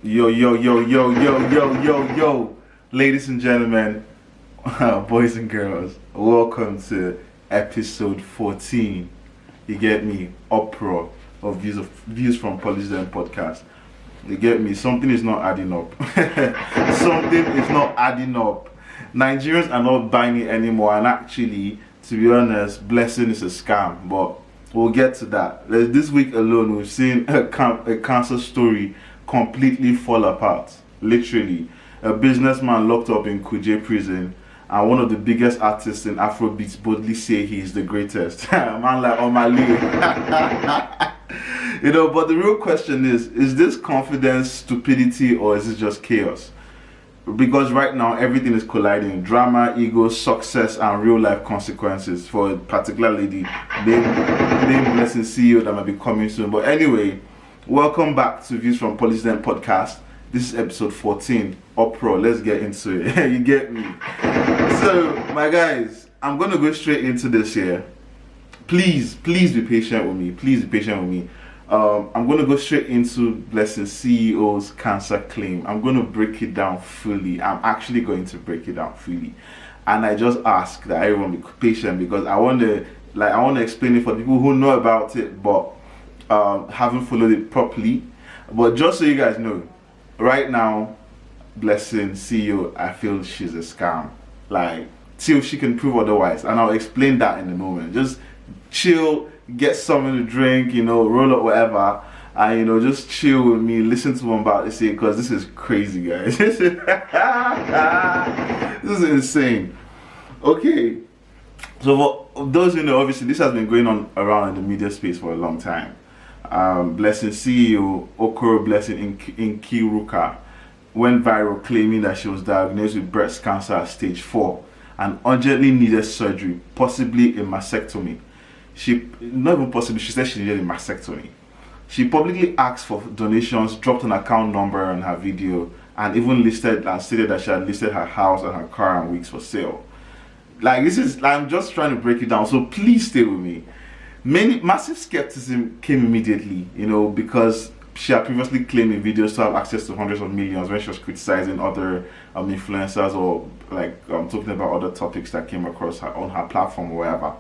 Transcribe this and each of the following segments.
Yo, ladies and gentlemen, boys and girls, welcome to episode 14. You get me? Uproar of views from Paulys and podcast. You get me? Something is not adding up. Something is not adding up. Nigerians are not buying it anymore, and actually, to be honest, Blessing is a scam, but we'll get to that. This week alone, we've seen a cancer story completely fall apart. Literally, a businessman locked up in Kuje prison, and one of the biggest artists in Afrobeats boldly say he is the greatest. A man like Omah Lay. But the real question is this confidence stupidity or is it just chaos? Because right now everything is colliding: drama, ego, success, and real life consequences for a particular lady named BlessingCEO that might be coming soon. But anyway, welcome back to Views from Paulys and podcast. This is episode 14, Uproar. Let's get into it. You get me? So, my guys, I'm gonna go straight into this here. Please be patient with me. I'm going to go straight into BlessingCEO's cancer claim. I'm going to break it down fully. I'm actually going to break it down fully. And I just ask that everyone be patient because I want to explain it for people who know about it but haven't followed it properly. But just so you guys know, right now, BlessingCEO, I feel she's a scam. Till she can prove otherwise. And I'll explain that in a moment. Just chill, get something to drink, roll up whatever, and just chill with me, listen to what I'm about to say, because this is crazy, guys. This is insane. Okay, so for those who know, obviously this has been going on around in the media space for a long time. BlessingCEO Okoro Blessing in Kiruka went viral claiming that she was diagnosed with breast cancer at stage 4 and urgently needed surgery, possibly a mastectomy. She said she needed a mastectomy. She publicly asked for donations, dropped an account number on her video, and even stated that she had listed her house and her car and wigs for sale. I'm just trying to break it down, so please stay with me. Massive skepticism came immediately, because she had previously claimed in videos to have access to hundreds of millions when she was criticizing other influencers or talking about other topics that came across her on her platform or wherever.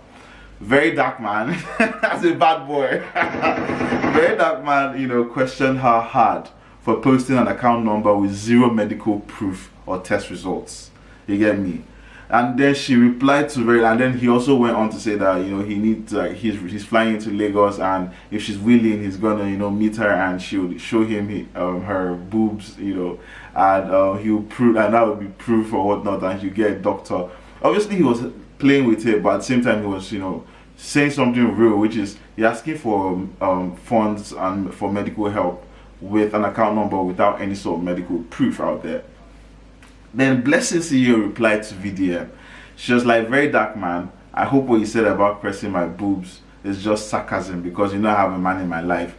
Very dark man, as a bad boy. Very dark man, questioned her hard for posting an account number with zero medical proof or test results. You get me? And then she replied and then he also went on to say that he needs he's flying into Lagos, and if she's willing, he's gonna meet her and she'll show him her boobs, and he'll prove, and that would be proof or whatnot, and you get a doctor. Obviously, he was playing with it, but at the same time he was saying something real, which is he asking for funds and for medical help with an account number without any sort of medical proof out there. Then BlessingCEO replied to VDM. She was like, very dark man, I hope what you said about pressing my boobs is just sarcasm because I have a man in my life.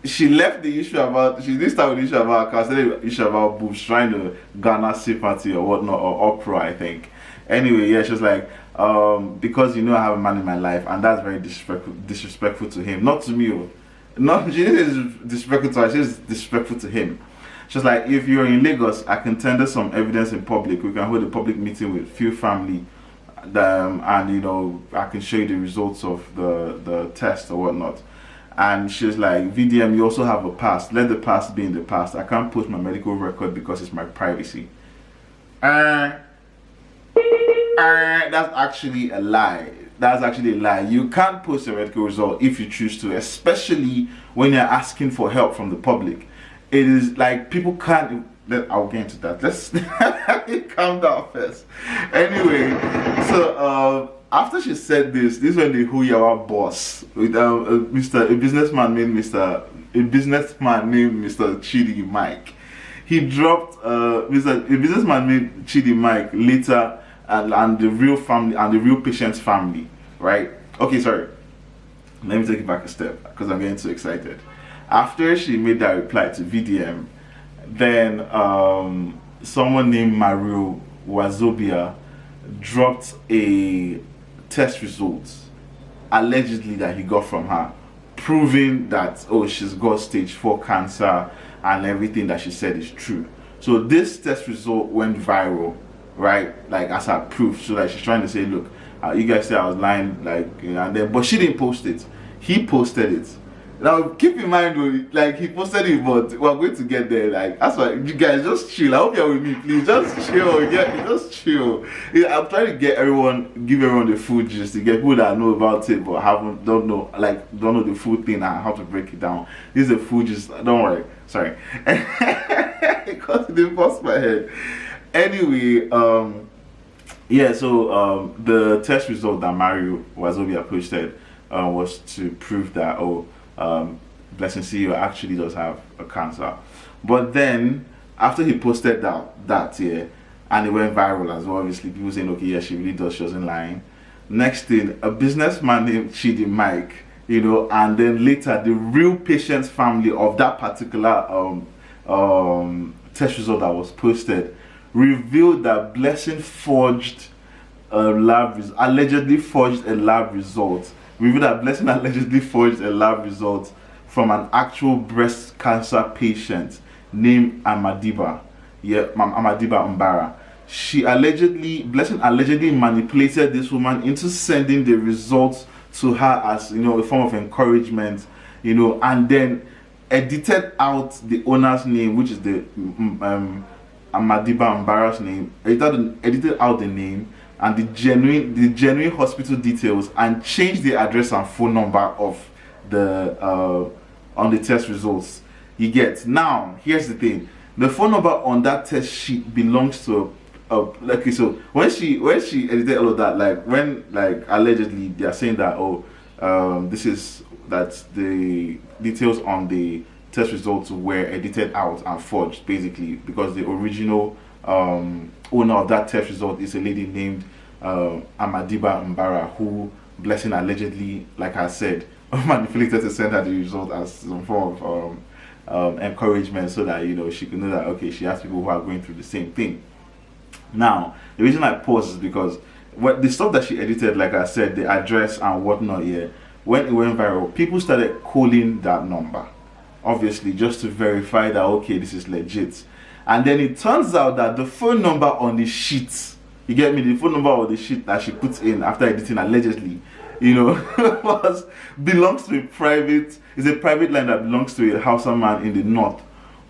She left the issue about, she didn't start with the issue about, the issue about boobs, trying to garner sympathy or whatnot, or uproar, I think. Anyway, yeah, she was like, because I have a man in my life, and that's very disrespectful to him. Not to me. No, she didn't disrespectful to her, she's disrespectful to him. She was like, if you're in Lagos, I can tender some evidence in public. We can hold a public meeting with few family, and I can show you the results of the test or whatnot. And she was like, VDM, you also have a past. Let the past be in the past. I can't post my medical record because it's my privacy. That's actually a lie. You can't post a medical result if you choose to, especially when you're asking for help from the public. It is people can't. I'll get into that. Let's calm down first. Anyway, so after she said this when the Who You Are boss with a businessman named Mr. Chidi Mike. He dropped a businessman named Chidi Mike later, and the real family and the real patient's family, right? Okay, sorry. Let me take it back a step because I'm getting too excited. After she made that reply to VDM, then someone named Mario Wazobia dropped a test result allegedly that he got from her proving that, oh, she's got stage 4 cancer and everything that she said is true. So this test result went viral, right? Like as a proof. So like she's trying to say, look, you guys say I was lying, like, you know, and then, but she didn't post it. He posted it. Now keep in mind, like he posted it, but we're going to get there. Like that's why you guys just chill. I hope you're with me, please. Just chill, yeah, just chill. Yeah, I'm trying to get everyone, give everyone the full gist to get people that know about it but don't know the full thing and how to break it down. This is the full gist. Don't worry, sorry, because it didn't bust my head. Anyway, yeah. So the test result that Mario Wazobia posted was to prove that BlessingCEO actually does have a cancer. But then after he posted that and it went viral as well, obviously people saying, okay, yeah, she really does, she wasn't lying. Next thing, a businessman named Chidi Mike, you know, and then later the real patient's family of that particular test result that was posted revealed that Blessing allegedly forged a lab result. Revealed that Blessing allegedly forged a lab result from an actual breast cancer patient named Amadiba. Yeah, Amadiba Mbara. Blessing allegedly manipulated this woman into sending the results to her as, you know, a form of encouragement, you know, and then edited out the owner's name, which is the Amadiba Mbara's name. Edited out the name and the genuine hospital details and changed the address and phone number of the on the test results. You get. Now here's the thing, the phone number on that test sheet belongs to okay, so when she edited all of that, like when, like, allegedly they are saying that, this is that the details on the test results were edited out and forged, basically, because the original owner of that test result is a lady named Amadiba Mbara, who Blessing allegedly, like I said, manipulated to send her the result as some form of encouragement, so that, you know, she could know that, okay, she has people who are going through the same thing. Now, the reason I pause is because the stuff that she edited, like I said, the address and whatnot, when it went viral, people started calling that number, obviously, just to verify that, okay, this is legit. And then it turns out that the phone number on the sheet, you get me, the phone number on the sheet that she puts in after editing, allegedly, you know, belongs to a private line that belongs to a Hausa man in the north,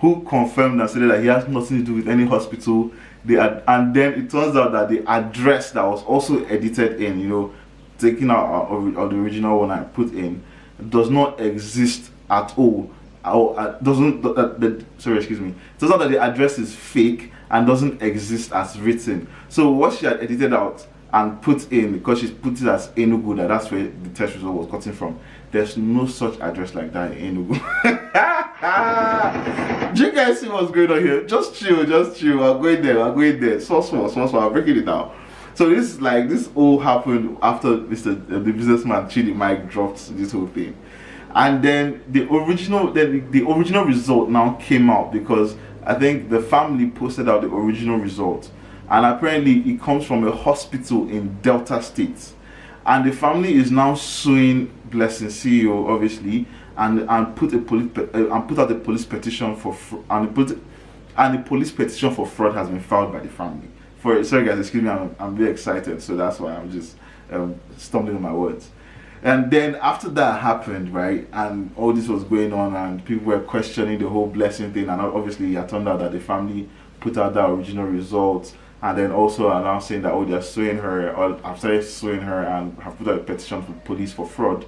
who confirmed and said that he has nothing to do with any hospital. And then it turns out that the address that was also edited in, you know, taken out of the original one I put in, does not exist at all. Sorry, excuse me. It turns out that the address is fake and doesn't exist as written. So what she had edited out and put in, because she put it as Enugu, that's where the test result was gotten from, there's no such address like that in Enugu. Do you guys see what's going on here? Just chill. We're going there. So I'm breaking it down. So this all happened after the businessman Chidi Mike dropped this whole thing. And then the original result now came out, because I think the family posted out the original result, and apparently it comes from a hospital in Delta State, and the family is now suing BlessingCEO, obviously, and put out a police petition for the police petition for fraud has been filed by the family. Sorry guys, excuse me, I'm very excited, so that's why I'm just stumbling on my words. And then after that happened, right, and all this was going on, and people were questioning the whole Blessing thing, and obviously it turned out that the family put out that original results, and then also announcing that, they're suing her, or have started suing her, and have put out a petition for police for fraud.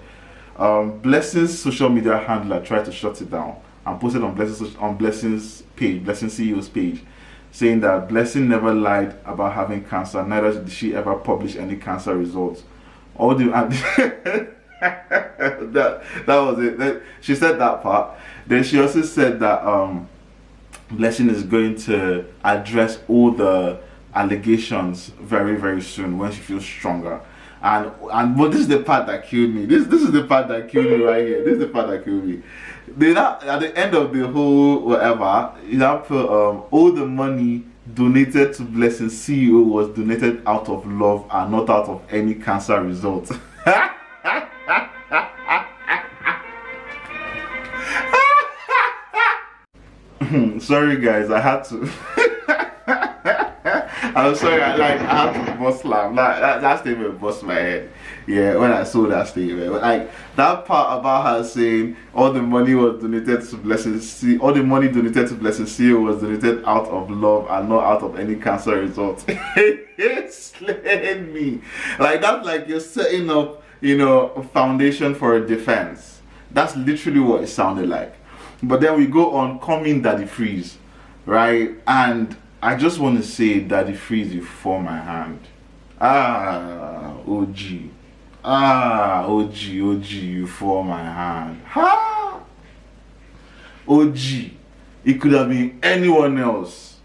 Blessing's social media handler tried to shut it down and posted on Blessing's page, BlessingCEO's page, saying that Blessing never lied about having cancer, neither did she ever publish any cancer results. That was it. She said that part. Then she also said that Blessing is going to address all the allegations very, very soon when she feels stronger. But this is the part that killed me. This is the part that killed me right here. This is the part that killed me. At the end of the whole whatever, all the money donated to BlessingCEO was donated out of love and not out of any cancer result. Sorry guys, I had to. I'm sorry, I had to bust laugh. That statement bust my head. Yeah, when I saw that statement, like that part about her saying all the money was donated to BlessingCEO, all the money donated to BlessingCEO was donated out of love and not out of any cancer result. It's slaying me. Like that's like you're setting up, you know, a foundation for a defense. That's literally what it sounded like. But then we go on coming DaddyFreeze, right? And I just want to say DaddyFreeze, you for my hand. OG. OG, you for my hand. Ha! OG. It could have been anyone else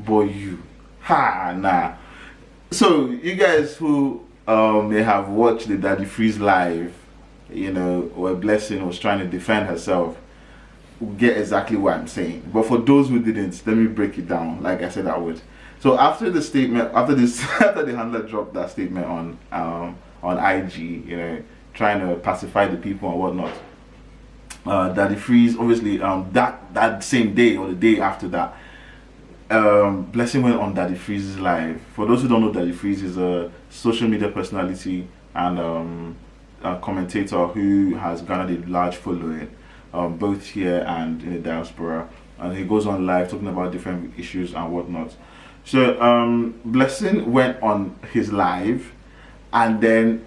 but you. Ha, nah. So, you guys who may have watched the DaddyFreeze live, you know, where Blessing was trying to defend herself, get exactly what I'm saying. But for those who didn't, let me break it down like I said I would. So after the statement, after the handler dropped that statement on IG, you know, trying to pacify the people and whatnot, DaddyFreeze, obviously that same day or the day after that, Blessing went on DaddyFreeze's live. For those who don't know, DaddyFreeze is a social media personality and a commentator who has garnered a large following, both here and in the diaspora, and he goes on live talking about different issues and whatnot. So Blessing went on his live, and then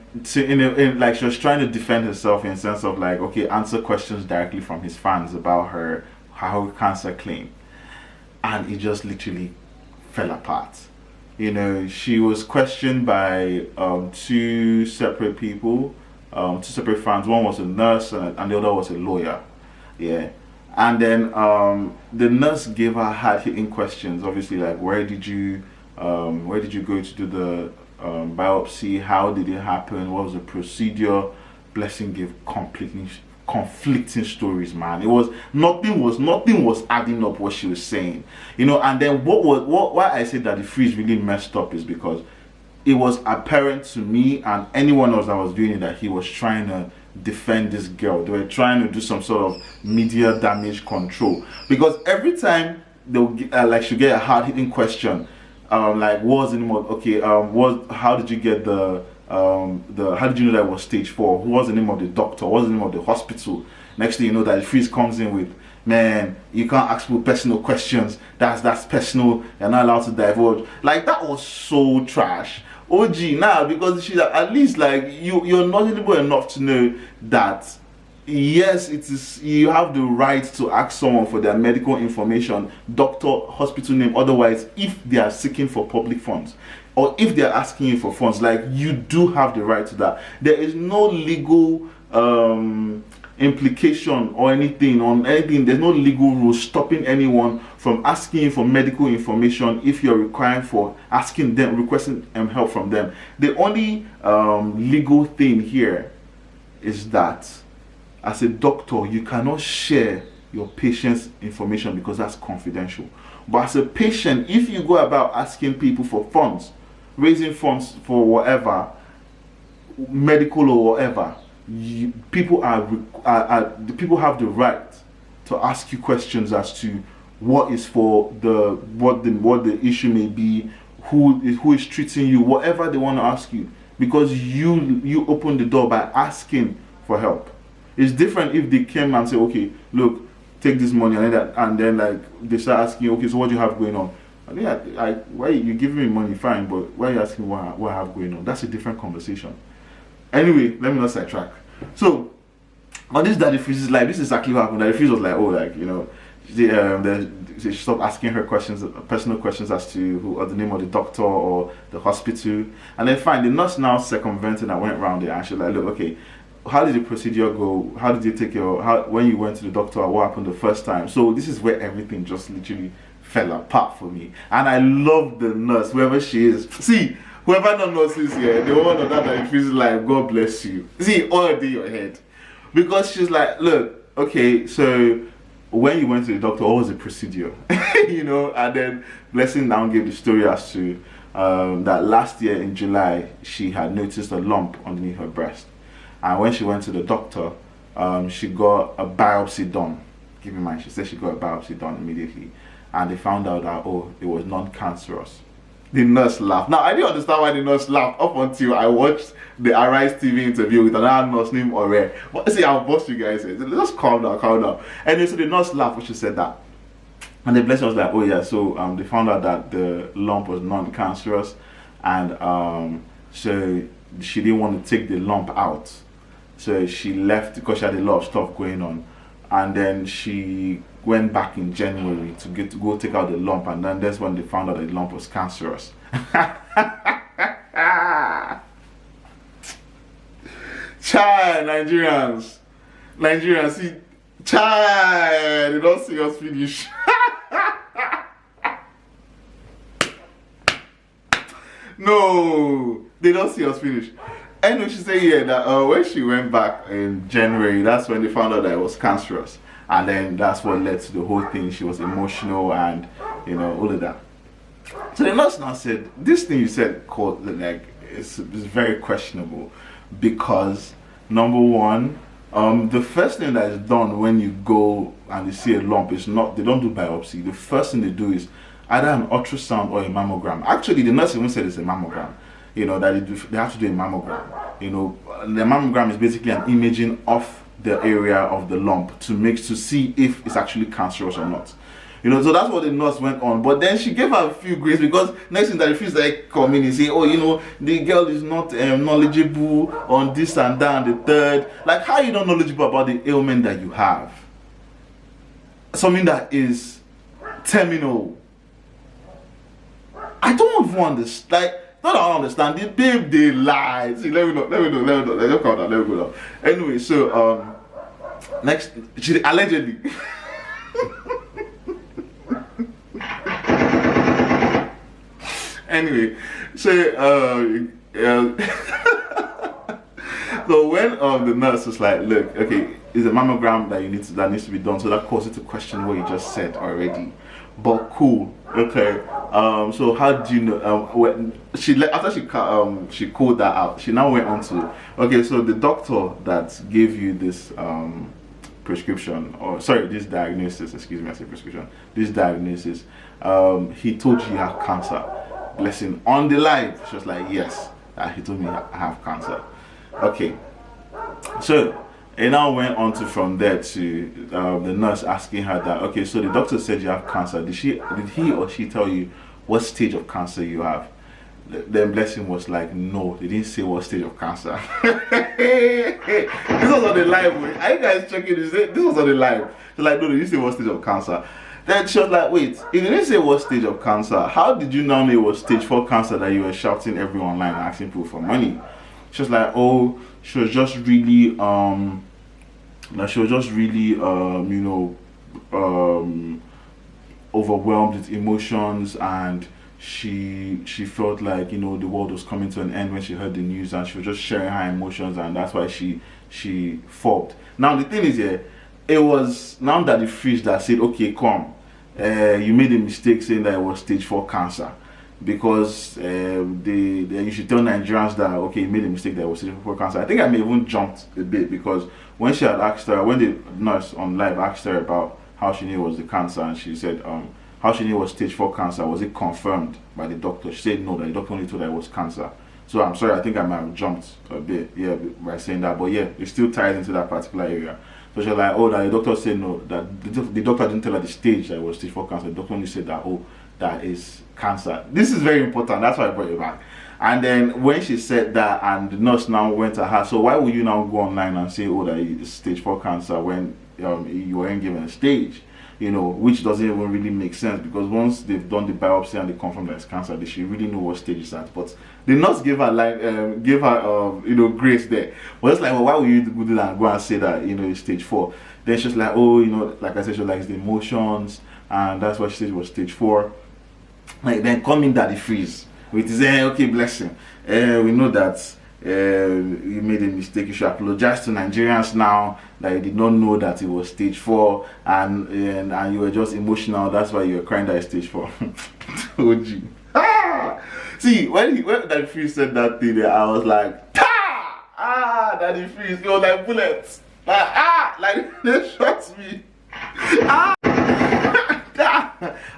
like she was trying to defend herself in the sense of like, okay, answer questions directly from his fans about her cancer claim, and it just literally fell apart. You know, she was questioned by two separate people, two separate fans. One was a nurse and the other was a lawyer. Yeah. And then the nurse gave her hard-hitting questions, obviously, like where did you go to do the biopsy, how did it happen, what was the procedure. Blessing gave completely conflicting stories, man. It was nothing was adding up what she was saying, you know. And then why I say that the freeze really messed up is because it was apparent to me and anyone else that was doing it that he was trying to defend this girl. They were trying to do some sort of media damage control, because every time they'll like she'll get a hard-hitting question, like what's the name of, okay, how did you get how did you know that it was stage 4? Who was the name of the doctor? What's the name of the hospital? Next thing you know, that the freeze comes in with, man, you can't ask people personal questions. That's personal. You're not allowed to divulge. Like that was so trash. OG now, because she's at least like you're knowledgeable enough to know that yes, it is, you have the right to ask someone for their medical information, doctor, hospital name, otherwise if they are seeking for public funds or if they are asking you for funds, like you do have the right to that. There is no legal implication or anything on anything. There's no legal rule stopping anyone from asking you for medical information if you're requesting help from them. The only legal thing here is that as a doctor you cannot share your patient's information because that's confidential. But as a patient, if you go about asking people for funds, raising funds for whatever, medical or whatever, people have the right to ask you questions as to what is for what the issue may be, who is treating you, whatever they want to ask you, because you open the door by asking for help. It's different if they came and say, okay, look, take this money, and then like they start asking you, okay, so what do you have going on? And yeah, why you giving me money, fine, but why are you asking what I have going on? That's a different conversation. Anyway, let me not sidetrack. So on this DaddyFreeze's live, this is exactly what happened. DaddyFreeze was like, oh, like, you know, she stopped asking her questions, personal questions as to who or the name of the doctor or the hospital, and then fine, the nurse now circumvented and went around it, and she was like, look, okay, how did the procedure go? How did you take when you went to the doctor? What happened the first time? So this is where everything just literally fell apart for me. And I love the nurse, whoever she is. See, whoever not knows is here, the one of that feels like, God bless you. See, all day your head. Because she's like, look, okay, so when you went to the doctor, what was the procedure? You know, and then Blessing now gave the story as to that last year in July, she had noticed a lump underneath her breast. And when she went to the doctor, she got a biopsy done. keep in mind, she said she got a biopsy done immediately, and they found out that, oh, it was non-cancerous. The nurse laughed. Now, I didn't understand why the nurse laughed up until I watched the Arise TV interview with another nurse named Ore. But see, I'll boss you guys. Just calm down, calm down. Anyway, so the nurse laughed when she said that. And the blessing was like, oh yeah, so they found out that the lump was non-cancerous, and so she didn't want to take the lump out. So she left because she had a lot of stuff going on. And then she went back in January to go take out the lump, and then that's when they found out that the lump was cancerous. Chai, Nigerians, see, chai, they don't see us finish. No, they don't see us finish. Anyway, she said yeah that when she went back in January, that's when they found out that it was cancerous, and then that's what led to the whole thing. She was emotional and all of that. So the nurse now said, this thing you said called like it's very questionable, because number one, the first thing that is done when you go and you see a lump is not, they don't do biopsy. The first thing they do is either an ultrasound or a mammogram. Actually, the nurse even said it's a mammogram. That they have to do a mammogram. The mammogram is basically an imaging of the area of the lump to see if it's actually cancerous or not. So that's what the nurse went on. But then she gave her a few grace, because next thing that the feels like come in and say, oh, the girl is not knowledgeable on this and that and the third. Like, how are you not knowledgeable about the ailment that you have? Something that is terminal. I don't even understand. Like, I don't understand. The babe, they lied. See, let me know. Let me go now. Anyway, so next, she allegedly. Anyway, so so when the nurse was like, look, okay, it's a mammogram that needs to be done, so that caused you to question what you just said already. But cool, okay. So how do you know? When after she called that out, she now went on to, okay, so the doctor that gave you this prescription, or sorry, this diagnosis, excuse me, I said prescription, this diagnosis, he told you have cancer. Blessing on the live, she was like, yes, he told me I have cancer. Okay, so it now went on to from there to the nurse asking her that, okay, so the doctor said you have cancer. Did he or she tell you what stage of cancer you have? Then Blessing was like, no, they didn't say what stage of cancer. This was on the live. Are you guys checking this? This was on the live. She's like, no, they didn't say what stage of cancer. Then she was like, wait, if you didn't say what stage of cancer, how did you now know it was stage 4 cancer that you were shouting everyone online and asking people for money? She was like, oh, she was just really overwhelmed with emotions, and she felt like the world was coming to an end when she heard the news, and she was just sharing her emotions, and that's why she fobbed. Now the thing is, it was now DaddyFreeze that said, okay, come, you made a mistake saying that it was stage 4 cancer, because you should tell Nigerians that, okay, you made a mistake that it was stage 4 cancer. I think I may even jumped a bit, because when she had asked her, when the nurse on live asked her about how she knew it was the cancer, and she said how she knew it was stage 4 cancer, was it confirmed by the doctor? She said no, that the doctor only told her it was cancer. So I'm sorry, I think I might have jumped a bit, by saying that, but yeah, it still ties into that particular area. So she was like, oh, that the doctor said no, that the doctor didn't tell her the stage that it was stage 4 cancer. The doctor only said that, oh, that is cancer. This is very important, that's why I brought it back. And then when she said that, and the nurse now went to her, so why would you now go online and say, oh, that it's stage 4 cancer when you weren't given a stage? Which doesn't even really make sense, because once they've done the biopsy and they confirm that it's cancer, they should really know what stage it's at. But the nurse gave her grace there. But it's like, well, why would you do that and go and say that it's stage 4? Then she's like, oh, like I said, she likes the emotions, and that's why she said it was stage 4. Like, then come in DaddyFreeze with his okay, Blessing. We know that you made a mistake. You should apologize to Nigerians now that you did not know that it was stage 4, and you were just emotional. That's why you were crying that it's stage 4. OG. See, when DaddyFreeze said that thing there, I was like, DaddyFreeze, like bullets. Like they shot me.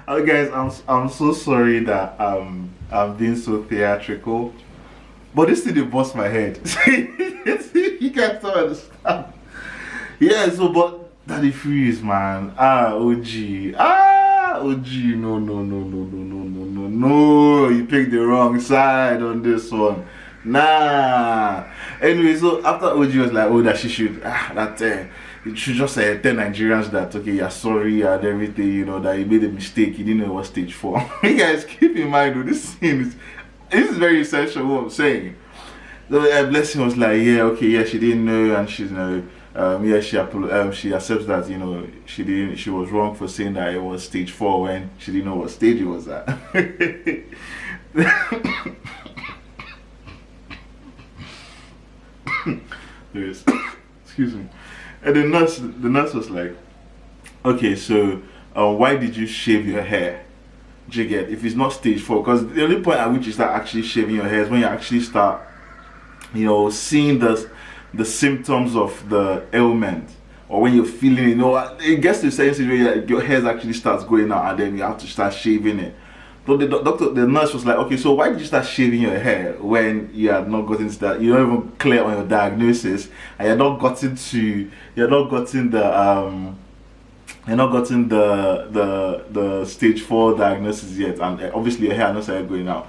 Oh, guys, I'm so sorry that I'm being so theatrical, but this thing they bust my head. You guys don't understand. Yeah, so but DaddyFreeze, man, OG, no, you picked the wrong side on this one. Nah. Anyway, so after OG was like, oh, that she should you should just tell Nigerians that okay, you're sorry and everything, you know, that you made a mistake, you didn't know it was stage 4. You guys keep in mind though, this is very essential what I'm saying. So Blessing was like, yeah, okay, yeah, she didn't know, and she's yeah, she accepts that, you know, she was wrong for saying that it was stage 4 when she didn't know what stage it was at. Excuse me. And the nurse was like, okay, so why did you shave your hair? Do you get? If it's not stage 4, because the only point at which you start actually shaving your hair is when you actually start, you know, seeing the symptoms of the ailment, or when you're feeling, you know, it gets to a certain situation where your hair actually starts going out, and then you have to start shaving it. So the nurse was like, okay, so why did you start shaving your hair when you had not gotten to that? You're not even clear on your diagnosis, and you're not gotten the stage 4 diagnosis yet, and obviously your hair not started going out.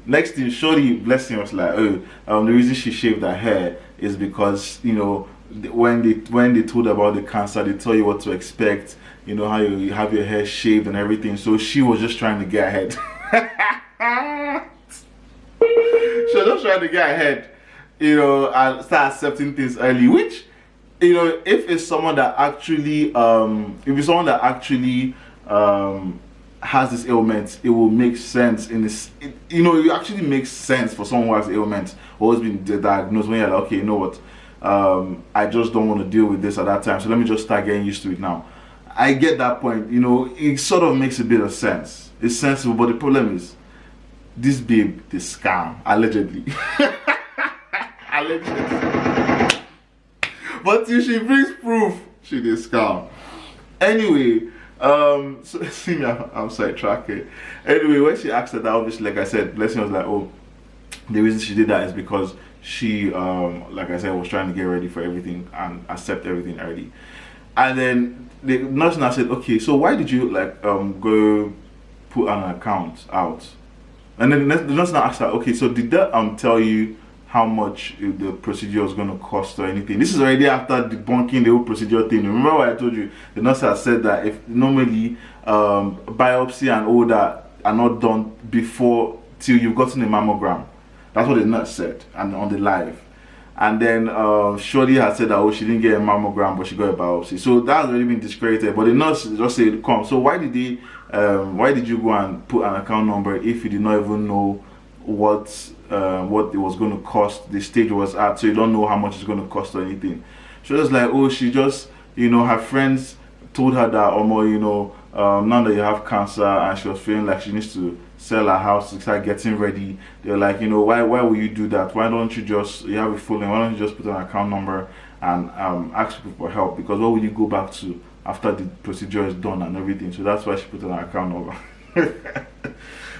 Next thing, surely Blessing was like, oh, the reason she shaved her hair is because, you know, when they told her about the cancer, they tell you what to expect, you know, how you have your hair shaved and everything. So she was just trying to get ahead. She was just trying to get ahead, you know, and start accepting things early. Which, you know, if it's someone that actually, has this ailment, it will make sense in this. You know, it actually makes sense for someone who has ailment or has been diagnosed when you're like, okay, you know what, I just don't want to deal with this at that time, so let me just start getting used to it now. I get that point, you know, it sort of makes a bit of sense. It's sensible, but the problem is, this babe, the scam, allegedly. Allegedly. But till she brings proof, she did scam. Anyway, so see me, I'm sidetracking. Anyway, when she asked her that, obviously, like I said, Blessing was like, oh, the reason she did that is because she, like I said, was trying to get ready for everything and accept everything early. And then the nurse now said, okay, so why did you like go put an account out? And then the nurse now asked her, okay, so did that tell you how much the procedure was going to cost or anything? This is already after debunking the whole procedure thing. Remember what I told you? The nurse has said that if normally biopsy and all that are not done before till you've gotten a mammogram. That's what the nurse said, and on the live. And then Shorty had said that, oh, she didn't get a mammogram, but she got a biopsy. So that has already been discredited. But the nurse just said, come. So why did you go and put an account number if you did not even know what it was going to cost, the stage was at, so you don't know how much it's going to cost or anything? She was like, oh, she just, you know, her friends told her that, Omo, you know, now that you have cancer, and she was feeling like she needs to sell her house to start getting ready. They're like, you know, why will you do that? Why don't you just, you have a full name, why don't you just put an account number and ask people for help? Because what will you go back to after the procedure is done and everything? So that's why she put an account number.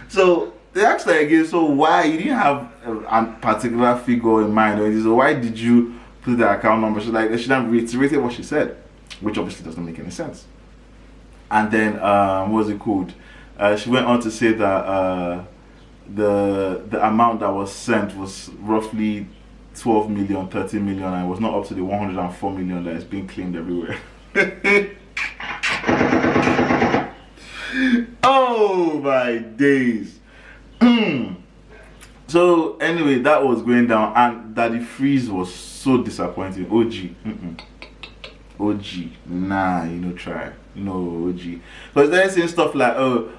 So they asked her again, so why you didn't have a particular figure in mind, or so why did you put the account number? She's like, she didn't reiterate what she said, which obviously doesn't make any sense. And then what was it called? She went on to say that the amount that was sent was roughly 12 million, 13 million, and it was not up to the 104 million that is being claimed everywhere. Oh my days. So anyway, that was going down, and DaddyFreeze was so disappointing. OG, nah, you know, try. No, OG. Because they're saying stuff like, oh,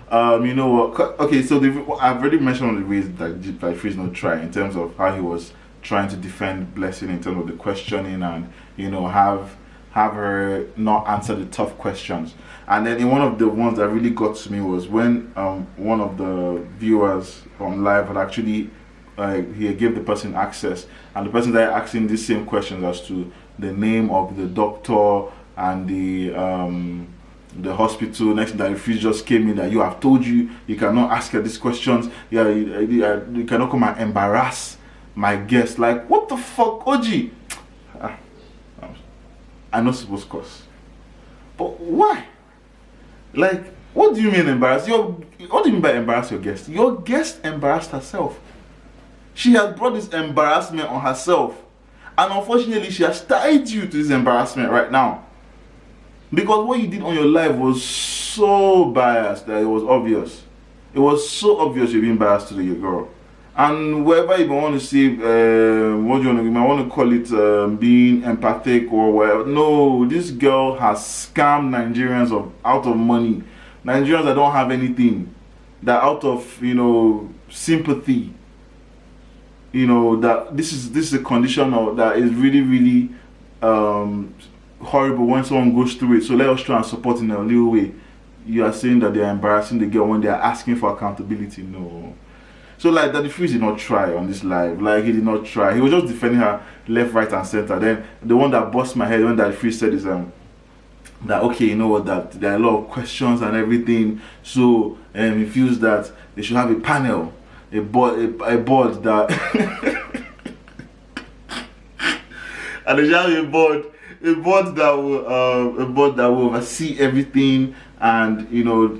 you know what? Okay, so I've already mentioned the ways that DaddyFreeze not try in terms of how he was trying to defend Blessing in terms of the questioning, and, you know, have her not answer the tough questions. And then in one of the ones that really got to me was when one of the viewers on live had actually he gave the person access, and the person started asking these same questions as to the name of the doctor and the hospital. Next thing, DaddyFreeze just came in that you have told you cannot ask her these questions. Yeah, you cannot come and embarrass my guest. Like, what the fuck, OG? I'm not supposed to curse, but why? Like, what do you mean embarrass? What do you mean by embarrass your guest? Your guest embarrassed herself. She has brought this embarrassment on herself, and unfortunately, she has tied you to this embarrassment right now. Because what you did on your live was so biased that it was obvious. It was so obvious you're being biased to the girl. And wherever you want to see, what do you want to call it, being empathic or whatever. No, this girl has scammed Nigerians out of money. Nigerians that don't have anything, that out of sympathy, that this is a condition that is really, really horrible when someone goes through it. So let us try and support in a little way. You are saying that they are embarrassing the girl when they are asking for accountability. No. So like DaddyFreeze did not try on this live. Like, he did not try. He was just defending her left, right, and center. Then the one that bust my head when DaddyFreeze said is that okay, you know what, that there are a lot of questions and everything. So he feels that they should have a panel, a board that and they should have a board that will oversee everything, and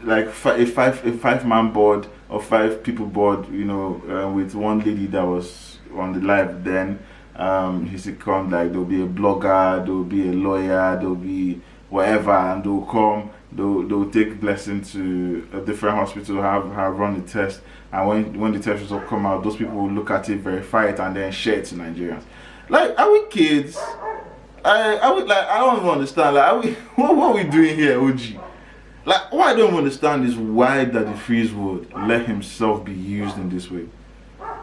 like a five-man board or 5 people board, with one lady that was on the live. Then he said, come, like, there'll be a blogger, there'll be a lawyer, there'll be whatever, and they'll come, they'll take Blessing to a different hospital, have run the test, and when the test results come out, those people will look at it, verify it, and then share it to Nigerians. Like, are we kids? I don't even understand. Like, what are we doing here, OG? Like, what I don't understand is why DaddyFreeze would let himself be used in this way.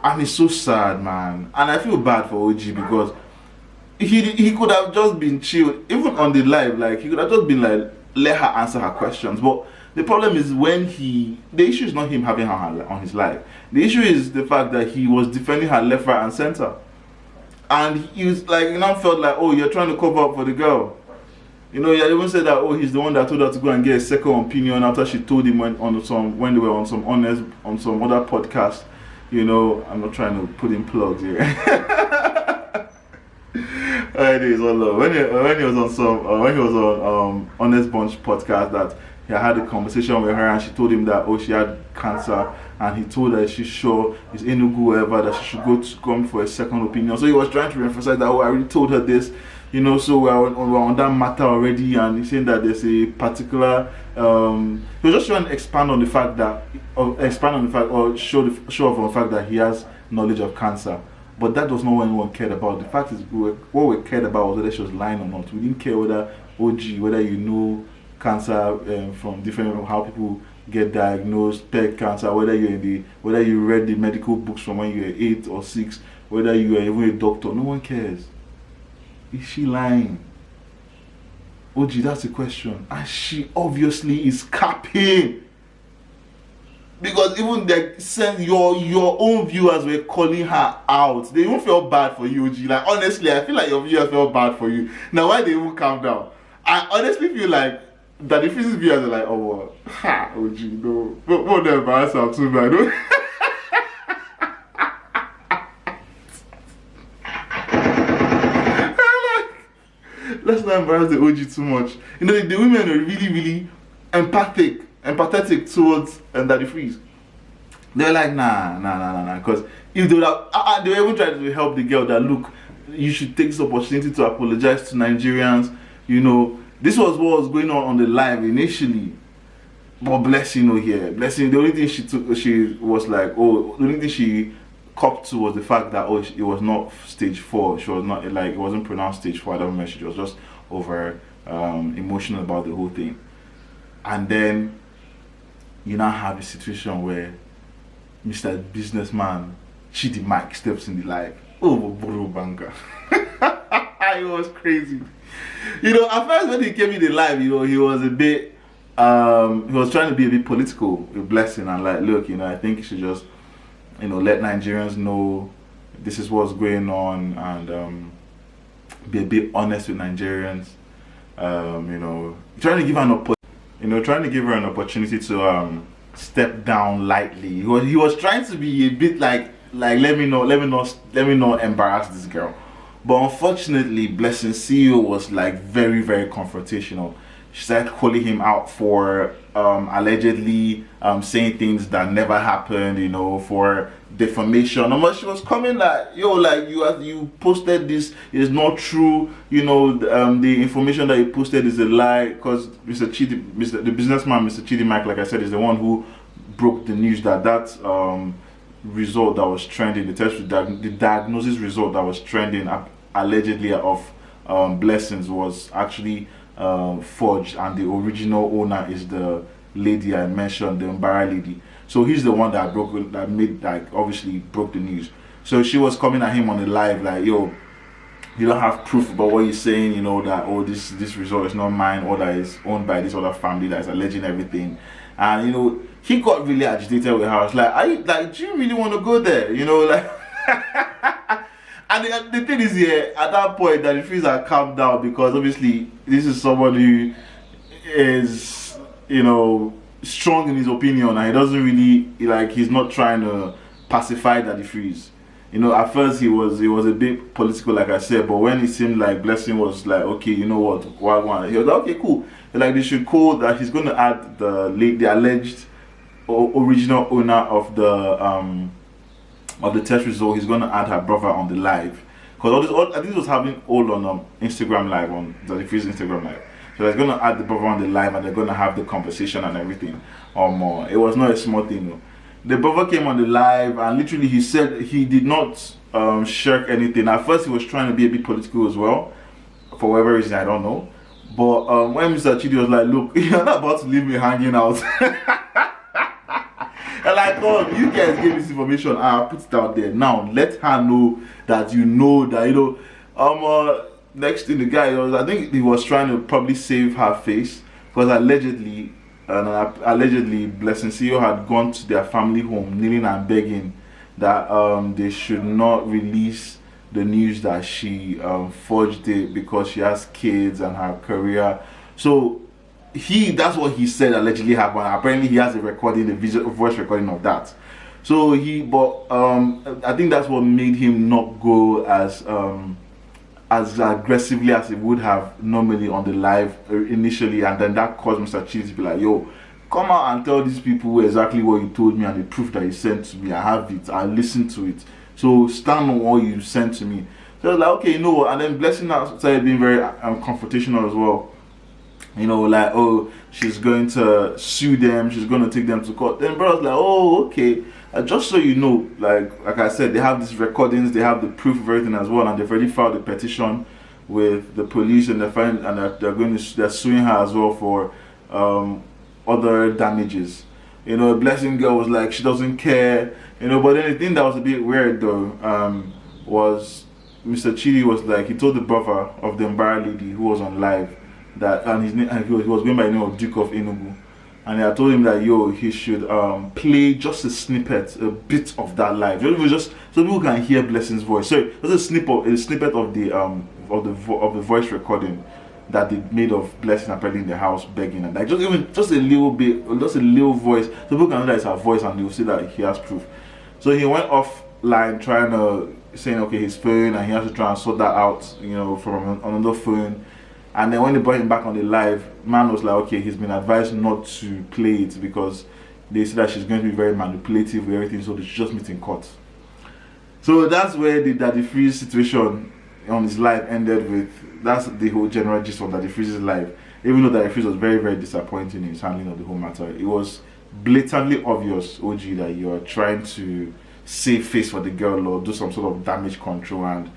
And it's so sad, man. And I feel bad for OG because he could have just been chilled, even on the live. Like, he could have just been like, let her answer her questions. But the problem is the issue is not him having her on his live. The issue is the fact that he was defending her left, right, and center. And he was like, felt like, oh, you're trying to cover up for the girl. He even said that, oh, he's the one that told her to go and get a second opinion after she told him when they were on some other podcast. I'm not trying to put in plugs here. Anyways, when he was on Honest Bunch podcast, that he had a conversation with her, and she told him that, oh, she had cancer, and he told her she's sure it's Enugu, whatever, that she should come for a second opinion. So he was trying to emphasize that, oh, I already told her this, so we're on that matter already, and he's saying that there's a particular he was just trying to expand on the fact or show off on the fact that he has knowledge of cancer. But that was not what anyone cared about. The fact is, what we cared about was whether she was lying or not. We didn't care whether cancer from different, how people get diagnosed, peg cancer, whether you read the medical books from when you were 8 or 6, whether you were even a doctor. No one cares. Is she lying? OG, that's the question. And she obviously is capping. Because even your own viewers were calling her out. They even felt bad for you, OG. Like, honestly, I feel like your viewers felt bad for you. Now, why they even calm down? I honestly feel like DaddyFreeze's viewers are like, oh, well, ha, OG, no. Don't embarrass her too, man. Let's not embarrass the OG too much. The women are really, really empathetic towards DaddyFreeze. They're like, nah. Because if they would have, they were even trying to help the girl that, look, you should take this opportunity to apologize to Nigerians. This was what was going on the live initially. But Blessing here. Blessing, the only thing she was like, oh, the only thing she copped to was the fact that, oh, it was not stage 4. She was not, like, it wasn't pronounced stage 4 at that moment. She was just over emotional about the whole thing. And then you now have a situation where Mr. Businessman Chidi Mike steps in the live. Oh, bro, banker. It was crazy. At first when he came in the live, he was a bit, he was trying to be a bit political with Blessing, and like, look, I think you should just, let Nigerians know this is what's going on, and be a bit honest with Nigerians. you know, trying to give her an opportunity to step down lightly. He was trying to be a bit like let me not embarrass this girl. But unfortunately, BlessingCEO was like very, very confrontational. She started calling him out for allegedly saying things that never happened, you know, for defamation. She was coming like, yo, like you posted this is not true, you know, the information that you posted is a lie, because the businessman, Mr. Chidi Mike, like I said, is the one who broke the news that result that was trending, the diagnosis result that was trending allegedly of Blessings was actually forged, and the original owner is the lady I mentioned, the Mbara lady. So he's the one that obviously broke the news. So she was coming at him on the live like, yo, you don't have proof about what you're saying, you know, that this result is not mine, or that is owned by this other family that is alleging everything. And you know, he got really agitated with her. I was like, do you really want to go there? You know, like and the thing is, here at that point DaddyFreeze had calmed down, because obviously this is someone who is, you know, strong in his opinion, and he doesn't really, like, he's not trying to pacify DaddyFreeze. You know, at first he was a bit political, like I said, but when it seemed like Blessing was like, okay, you know what, he was like, okay, cool. Like, they should call that he's going to add the alleged original owner of the test result. He's going to add her brother on the live, because I think it was happening all on Instagram live, on DaddyFreeze Instagram live. So they're going to add the brother on the live, and they're going to have the conversation and everything. It was not a small thing, though. The brother came on the live, and literally he said he did not shirk anything. At first he was trying to be a bit political as well, for whatever reason, I don't know. But when Mr. Chidi was like, look, you're not about to leave me hanging out. And like, oh, you guys gave this information, I'll put it out there. Now let her know that you know that, you know. Next thing, the guy I think he was trying to probably save her face, because allegedly BlessingCEO had gone to their family home kneeling and begging that they should not release the news that she forged it, because she has kids and her career. So that's what he said allegedly happened. Apparently he has a recording, voice recording of that. So I think that's what made him not go as aggressively as he would have normally on the live initially, and then that caused Mr. Chidi to be like, yo, come out and tell these people exactly what you told me and the proof that you sent to me. I have it, I listened to it, so stand on what you sent to me. So I was like, okay, you know what. And then Blessing started being very confrontational as well, you know, like, oh, she's going to sue them, she's going to take them to court. Then bro was like, oh, okay. Just so you know, like I said, they have these recordings, they have the proof of everything as well, and they've already filed a petition with the police, and they're suing her as well for other damages. You know, Blessing girl was like, she doesn't care, you know. But then the thing that was a bit weird though was Mr. Chidi was like, he told the brother of the Mbara lady who was on live that, and he was going by the name of Duke of Enugu. And I told him that, yo, he should play just a snippet, a bit of that live, just so people can hear Blessing's voice. So just a snippet of the voice recording that they made of Blessing apparently in the house begging, and like just a little bit, just a little voice, so people can know that it's her voice, and they'll see that he has proof. So he went offline trying to saying, okay, his phone, and he has to try and sort that out, you know, from another phone. And then when they brought him back on the live, man was like, okay, he's been advised not to play it, because they said that she's going to be very manipulative with everything, so they should just meet in court. So that's where the DaddyFreeze situation on his live ended with. That's the whole general gist of DaddyFreeze's live. Even though DaddyFreeze was very, very disappointing in his handling of the whole matter, it was blatantly obvious, OG, that you are trying to save face for the girl or do some sort of damage control. And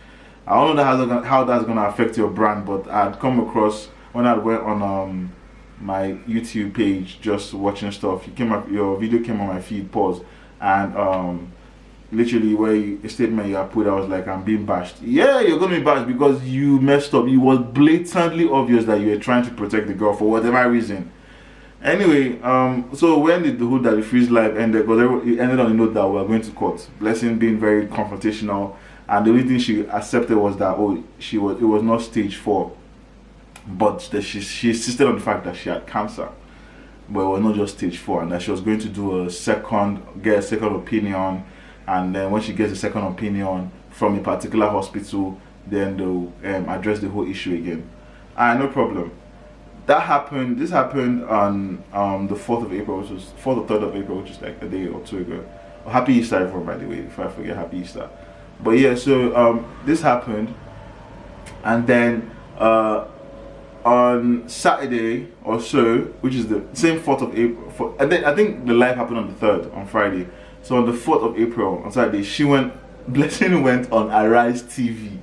I don't know how that's gonna affect your brand, but I'd come across when I went on my YouTube page just watching stuff. Your video came on my feed, pause, and literally where a statement you have put, I was like, I'm being bashed. Yeah, you're gonna be bashed because you messed up. It was blatantly obvious that you were trying to protect the girl for whatever reason. Anyway, so when the whole DaddyFreeze live ended, because it ended on a note that we were going to court. Blessing being very confrontational. And the only thing she accepted was that, oh, it was not stage 4. but she insisted on the fact that she had cancer, but it was not just stage 4, and that she was going to do get a second opinion, and then when she gets a second opinion from a particular hospital, then they'll address the whole issue again. No problem. That happened. This happened on the 4th of April, which was 4th or 3rd of April, which is like a day or two ago. Oh, happy Easter, everyone, by the way, if I forget, happy Easter. But yeah, so this happened, and then on Saturday or so, which is the same 4th of April, and then I think the live happened on the 3rd, on Friday. So on the 4th of April, on Saturday, Blessing went on Arise TV.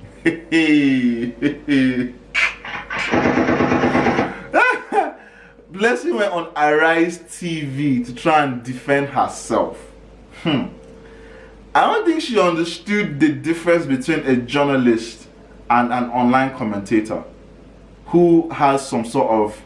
Blessing went on Arise TV to try and defend herself. I don't think she understood the difference between a journalist and an online commentator who has some sort of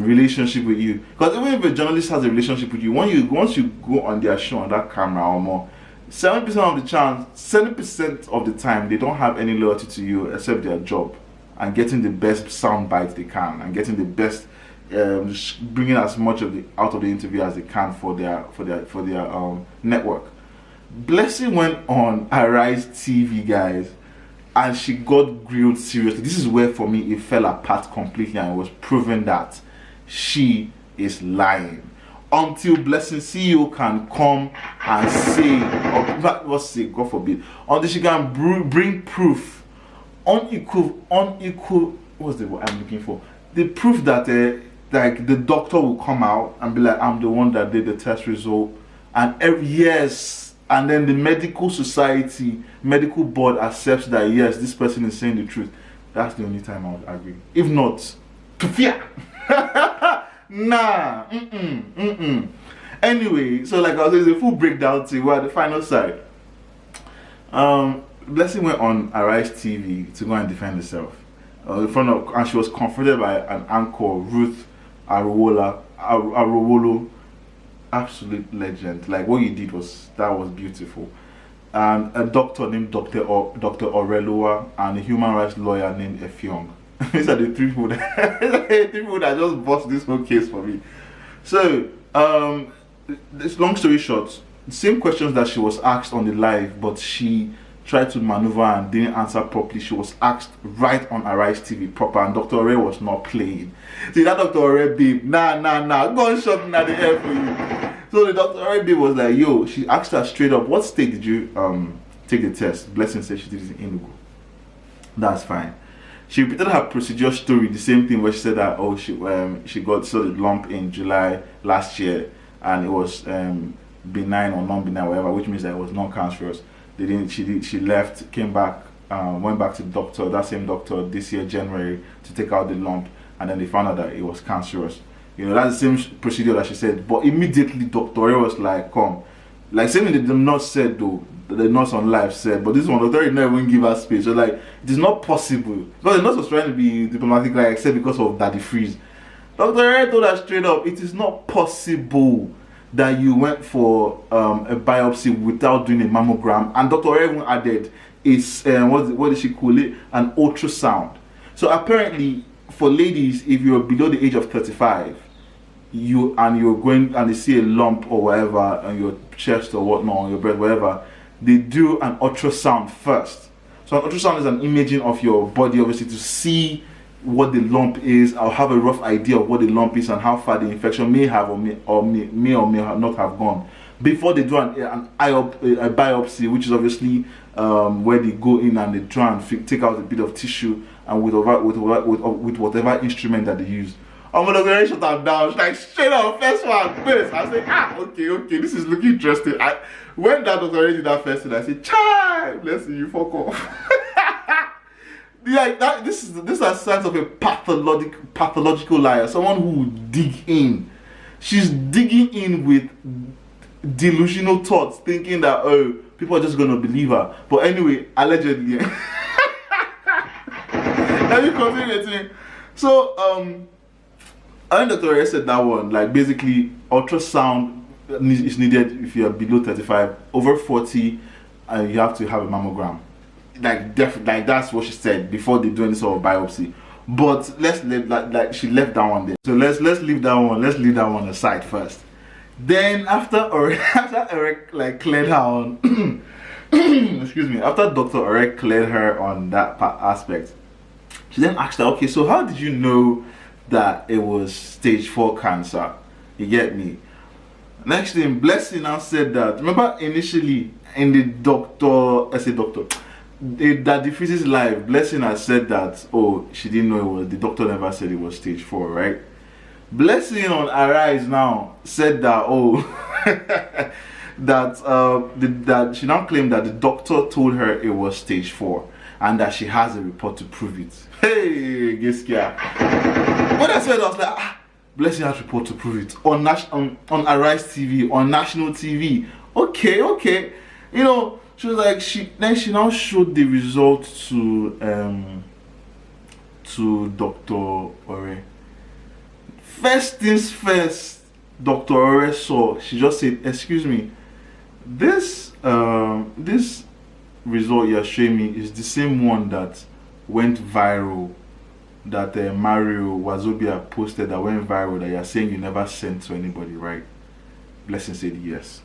relationship with you. Because even if a journalist has a relationship with you, once you go on their show on that camera or more, 70% of the time they don't have any loyalty to you except their job and getting the best sound bites they can and getting the best, bringing as much out of the interview as they can for their network. Blessing went on Arise TV, guys, and she got grilled seriously. This is where for me it fell apart completely, and it was proven that she is lying. Until BlessingCEO can come and say, God forbid, until she can bring proof, unequal, what's the word I'm looking for? The proof that like the doctor will come out and be like, I'm the one that did the test result, and yes, and then the medical board accepts that yes, this person is saying the truth. That's the only time I would agree. If not, Tufia. Nah. Anyway, so like I was saying, it's a full breakdown to we're at the final side. Blessing went on Arise TV to go and defend herself. And she was confronted by an anchor, Ruth Arowolo, absolute legend. Like what you did was beautiful. And a doctor named Dr. Orelua and a human rights lawyer named Effiong. These are the three people that just bust this whole case for me. So, this long story short, the same questions that she was asked on the live, but she tried to maneuver and didn't answer properly. She was asked right on Arise TV proper, and Dr. Ore was not playing. See, that Dr. Ore babe, nah, gunshot in the air for you. So the Dr. Ore babe was like, yo, she asked her straight up, what state did you take the test? Blessing said she did it in Enugu. That's fine. She repeated her procedure story, the same thing where she said that she got the lump in July last year, and it was benign or non-benign, whatever, which means that it was non-cancerous. She left, came back, went back to the doctor, that same doctor, this year January, to take out the lump, and then they found out that it was cancerous. You know, that's the same procedure that she said. But immediately Dr. A was like, come, like something that the nurse said though. The nurse on live said, but this one, Dr. A never even give her space. So like, it is not possible. Because the nurse was trying to be diplomatic, like except because of DaddyFreeze. Dr. A told her straight up, it is not possible that you went for a biopsy without doing a mammogram. And Dr. A even added, it's what did she call it? An ultrasound. So apparently, for ladies, if you're below the age of 35, you're going and they see a lump or whatever on your chest or whatnot, on your breast, whatever, they do an ultrasound first. So an ultrasound is an imaging of your body, obviously, to see what the lump is. I'll have a rough idea of what the lump is and how far the infection may have or may not have gone before they do a biopsy, which is obviously where they go in and they try and take out a bit of tissue and with whatever instrument that they use. I'm gonna go shut that down. She's like, straight up, first one, first. I say, okay, this is looking interesting. When that was already that first thing, I said, child, let's see you fuck off. Like that, these are signs of a pathological liar, someone who would dig in. She's digging in with delusional thoughts, thinking that people are just gonna believe her. But anyway, allegedly. Let me continue. So I think Dr. Ray said that one, like basically ultrasound is needed if you're below 35, over 40, you have to have a mammogram. Like that's what she said before they do any sort of biopsy. But let's leave like she left that one there. So let's leave that one. Let's leave that one aside first. Then after Jeriq like cleared her on, excuse me, after Dr. Jeriq cleared her on that aspect, she then asked her, okay, so how did you know that it was stage 4 cancer? You get me? Next thing, Blessing now said that, remember initially in the DaddyFreeze's live, Blessing had said that, oh, she didn't know it was, the doctor never said it was stage 4, right? Blessing on Arise now said that, oh, that she now claimed that the doctor told her it was stage 4 and that she has a report to prove it. Hey, Giskia. When I said, I was like, Blessing has a report to prove it on Arise TV, on national TV. Okay. You know, she was like, she now showed the results to Dr. Ore. First things first, Dr. Ore saw, she just said, excuse me, this result you're showing me is the same one that went viral, that Mario Wazobia posted that went viral, that you're saying you never sent to anybody, right? Blessing said yes.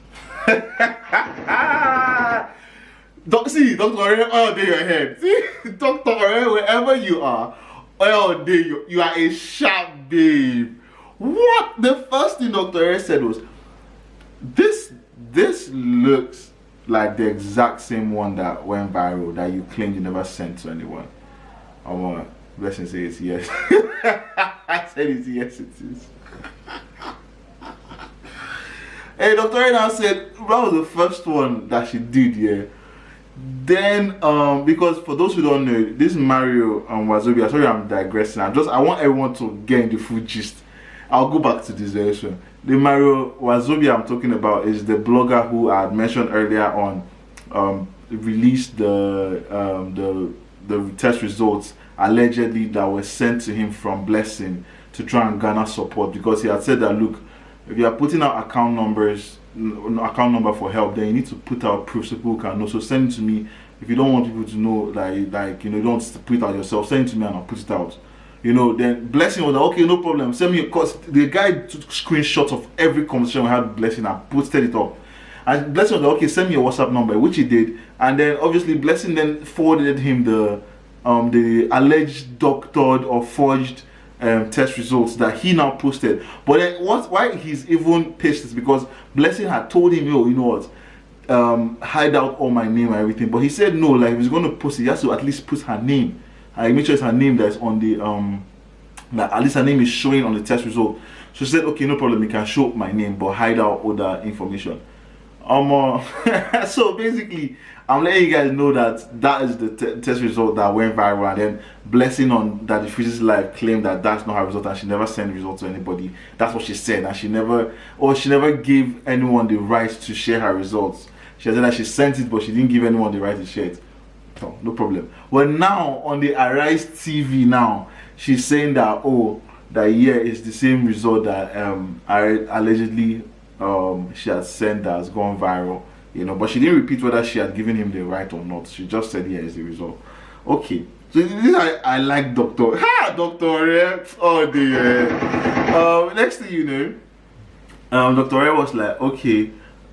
See, Dr. Ore, all day your head. See, Dr. Ore, wherever you are, all day you are a sharp babe. What? The first thing Dr. Ore said was, this looks like the exact same one that went viral, that you claimed you never sent to anyone. Blessing says yes. I said it's yes, it is. Hey, Dr. Ore now said that was the first one that she did, yeah. Then, because for those who don't know, this Mario Wazobia, sorry I'm digressing. I want everyone to get in the full gist. I'll go back to this version. The Mario Wazobia I'm talking about is the blogger who I had mentioned earlier on, released the test results allegedly that were sent to him from Blessing to try and garner support, because he had said that, look, if you are putting out account number for help, then you need to put out proof so people can know. So send it to me. If you don't want people to know, like you know, you don't put it out yourself, send it to me and I'll put it out. You know, then Blessing was like, okay, no problem, send me, because the guy took screenshots of every conversation we had with Blessing and posted it up. And Blessing was like, okay, send me your WhatsApp number, which he did. And then obviously Blessing then forwarded him the alleged doctored or forged test results that he now posted. But then why he's even pissed is because Blessing had told him, yo, you know what, hide out all my name and everything. But he said no, like if he's going to post it, he has to at least put her name. I make sure it's her name that's on the that at least her name is showing on the test result. So she said, okay, no problem, you can show my name but hide out all the information. So basically I'm letting you guys know that is the test result that went viral, and then Blessing on DaddyFreeze's live claimed that that's not her result and she never sent the result to anybody. That's what she said, and she never gave anyone the right to share her results. She said that she sent it but she didn't give anyone the right to share it. So no problem. Well, now on the Arise TV now, she's saying that, oh, that yeah, it's the same result that allegedly she had sent that has gone viral, you know, but she didn't repeat whether she had given him the right or not. She just said, yeah, it's the result. Okay, so this I like Dr. Ore. Oh dear. Next thing you know, Dr. Ore was like, okay,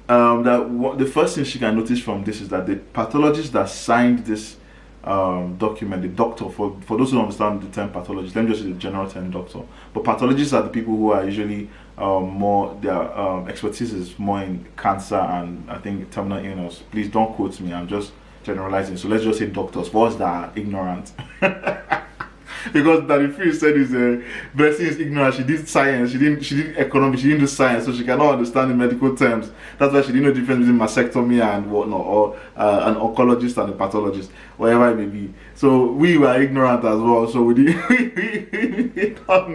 the first thing she can notice from this is that the pathologist that signed this document, the doctor, for those who don't understand the term pathologist, let me just use the general term doctor, but pathologists are the people who are usually more, their expertise is more in cancer and I think terminal illness. Please don't quote me, I'm just generalizing, so let's just say doctors, for us that are ignorant. Because DaddyFreeze said his Blessing is ignorant. She did science, she did economics, she didn't do science, so she cannot understand the medical terms. That's why she didn't know the difference between mastectomy and whatnot, or an oncologist and a pathologist, whatever it may be. So we were ignorant as well, so we don't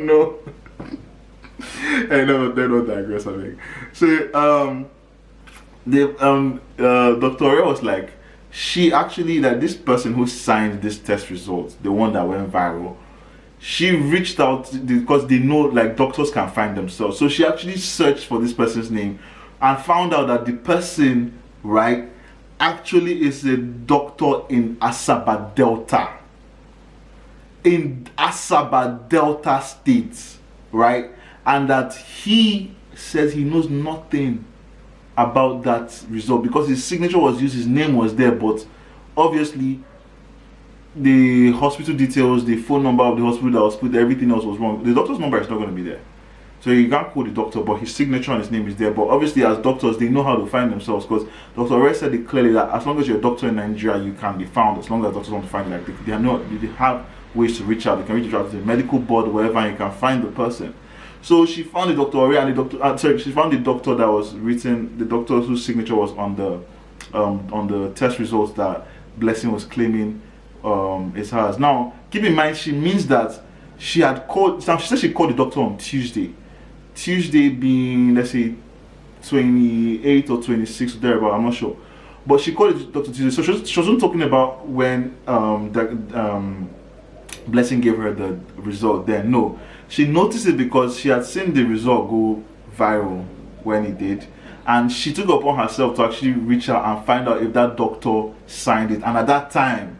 know. Hey, no, they don't digress, I think. So Dr. Ore was like, she actually, that this person who signed this test results, the one that went viral, she reached out because they know like doctors can find themselves. So she actually searched for this person's name and found out that the person, right, actually is a doctor in Asaba Delta. in Asaba Delta State, right? And that he says he knows nothing about that result because his signature was used, his name was there, but obviously the hospital details, the phone number of the hospital that was put there, everything else was wrong. The doctor's number is not going to be there. So you can't call the doctor, but his signature and his name is there. But obviously, as doctors, they know how to find themselves because Dr. Ore said it clearly that as long as you're a doctor in Nigeria, you can be found. As long as doctors want to find you, like they have ways to reach out. They can reach out to the medical board, wherever, and you can find the person. So she found the Dr. Ore and the doctor. She found the doctor that was written, the doctor whose signature was on the test results that Blessing was claiming is hers. Now, keep in mind, she means that she had called. Now, she said she called the doctor on Tuesday. Tuesday being, let's say, 28 or 26 or thereabout, I'm not sure. But she called it Dr. Tuesday. So she wasn't talking about when Blessing gave her the result then. No. She noticed it because she had seen the result go viral when it did. And she took it upon herself to actually reach out and find out if that doctor signed it. And at that time,